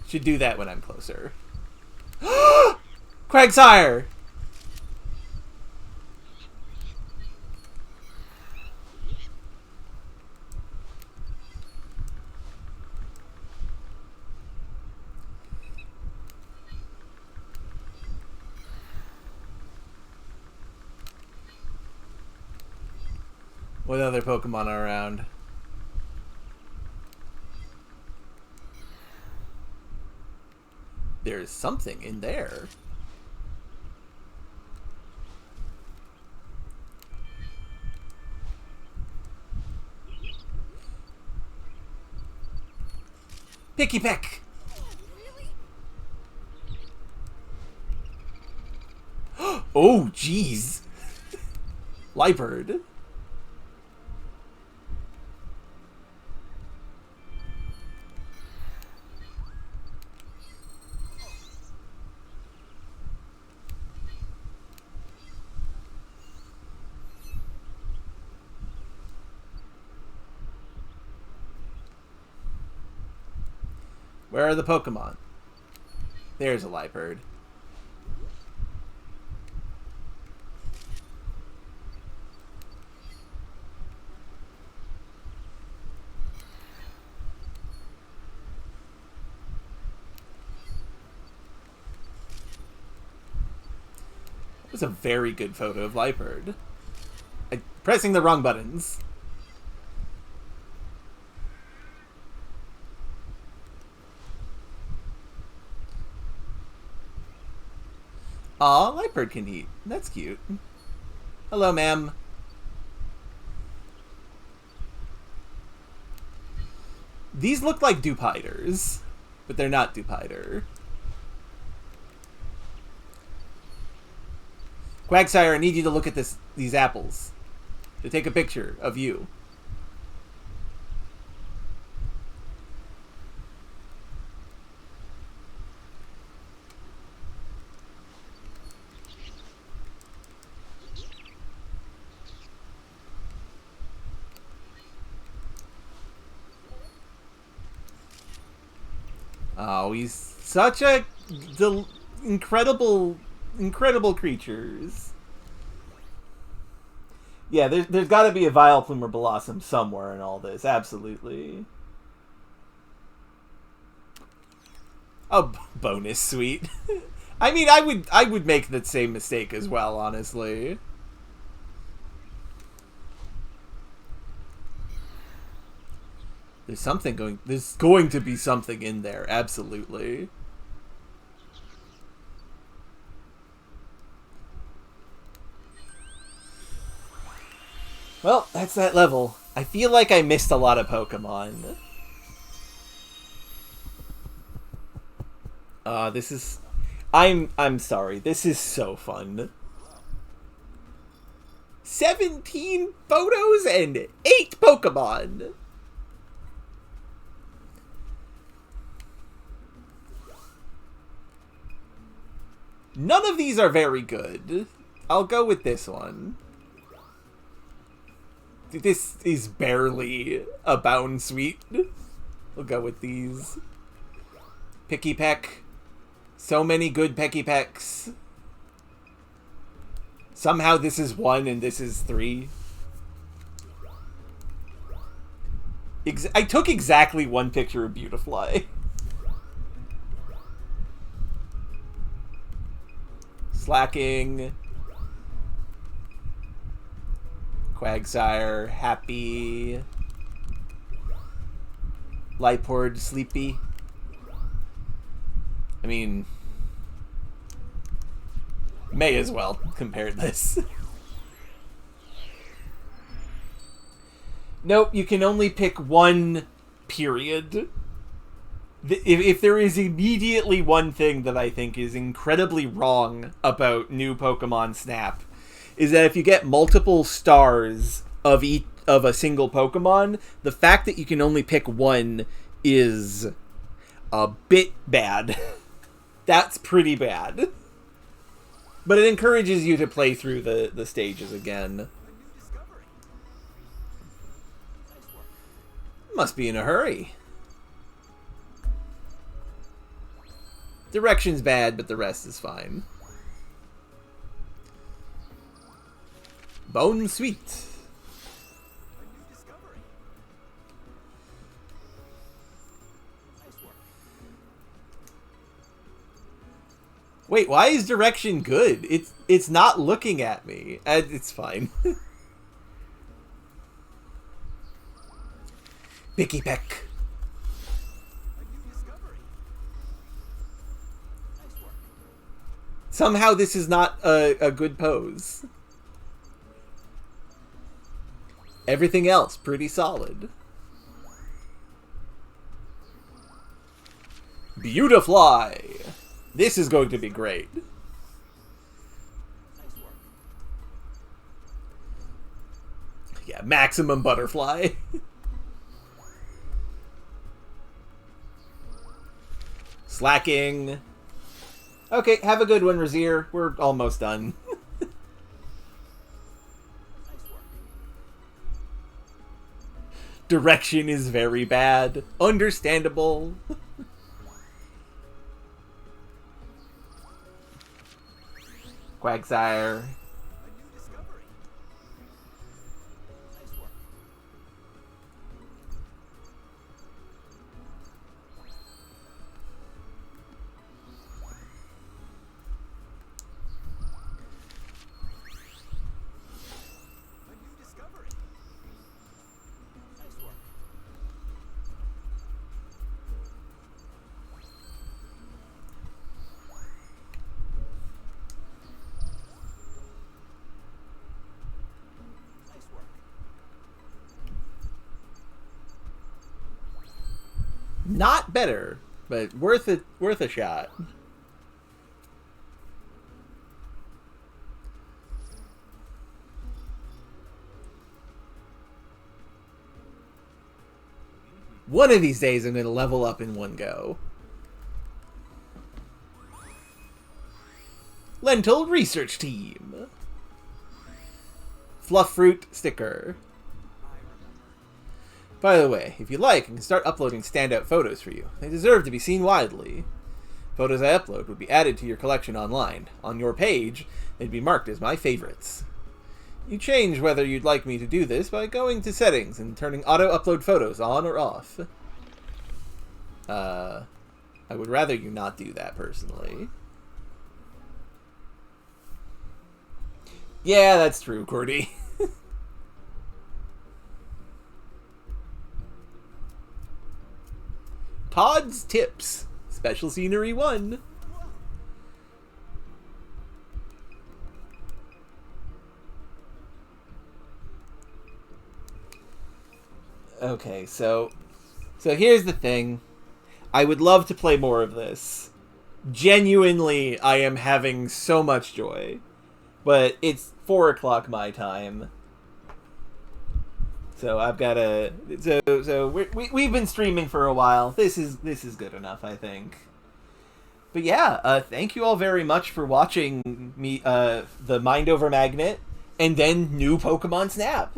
Should do that when I'm closer. Quagsire! What other Pokemon are around? There's something in there. Picky Peck! Oh, jeez. Liepard. Where are the Pokemon? There's a Liepard. That was a very good photo of Liepard. Pressing the wrong buttons. Aw, Liepard can eat. That's cute. Hello, ma'am. These look like Dupiders, but they're not Dupider. Quagsire, I need you to look at these apples. To take a picture of you. Oh, he's such a incredible creatures. Yeah, there's got to be a Vileplume or Blossom somewhere in all this. Absolutely. Oh, bonus sweet. I mean, I would make that same mistake as well, honestly. There's going to be something in there, absolutely. Well, that's that level. I feel like I missed a lot of Pokemon. This is... I'm sorry. This is so fun. 17 photos and 8 Pokemon! None of these are very good. I'll go with this one. This is barely a Bound Sweet. We'll go with these. Picky Peck. So many good Pecky Pecks. Somehow this is 1 and this is 3. I took exactly one picture of Beautifly. Slacking. Quagsire, Happy. Lipord, Sleepy. I mean, may as well compare this. Nope, you can only pick one period. If there is immediately one thing that I think is incredibly wrong about new Pokemon Snap, is that if you get multiple stars of a single Pokemon, the fact that you can only pick one is a bit bad. That's pretty bad. But it encourages you to play through the stages again. Must be in a hurry. Direction's bad, but the rest is fine. Bone Sweet. Wait, why is direction good? It's not looking at me. It's fine. Picky Peck. Somehow this is not a good pose. Everything else pretty solid. Beautifly. This is going to be great. Yeah, maximum butterfly. Slacking. Okay, have a good one, Razir. We're almost done. Direction is very bad. Understandable. Quagsire. Not better, but worth a shot. One of these days I'm going to level up in one go. Lentil Research Team. Fluff Fruit sticker. By the way, if you like, I can start uploading standout photos for you. They deserve to be seen widely. Photos I upload would be added to your collection online. On your page, they'd be marked as my favorites. You change whether you'd like me to do this by going to settings and turning auto-upload photos on or off. I would rather you not do that, personally. Yeah, that's true, Cordy. Todd's Tips. Special Scenery 1. Okay, so here's the thing. I would love to play more of this. Genuinely, I am having so much joy. But it's 4 o'clock my time. So I've got to. We've been streaming for a while. This is good enough, I think. But yeah, thank you all very much for watching me, the Mind Over Magnet, and then new Pokemon Snap.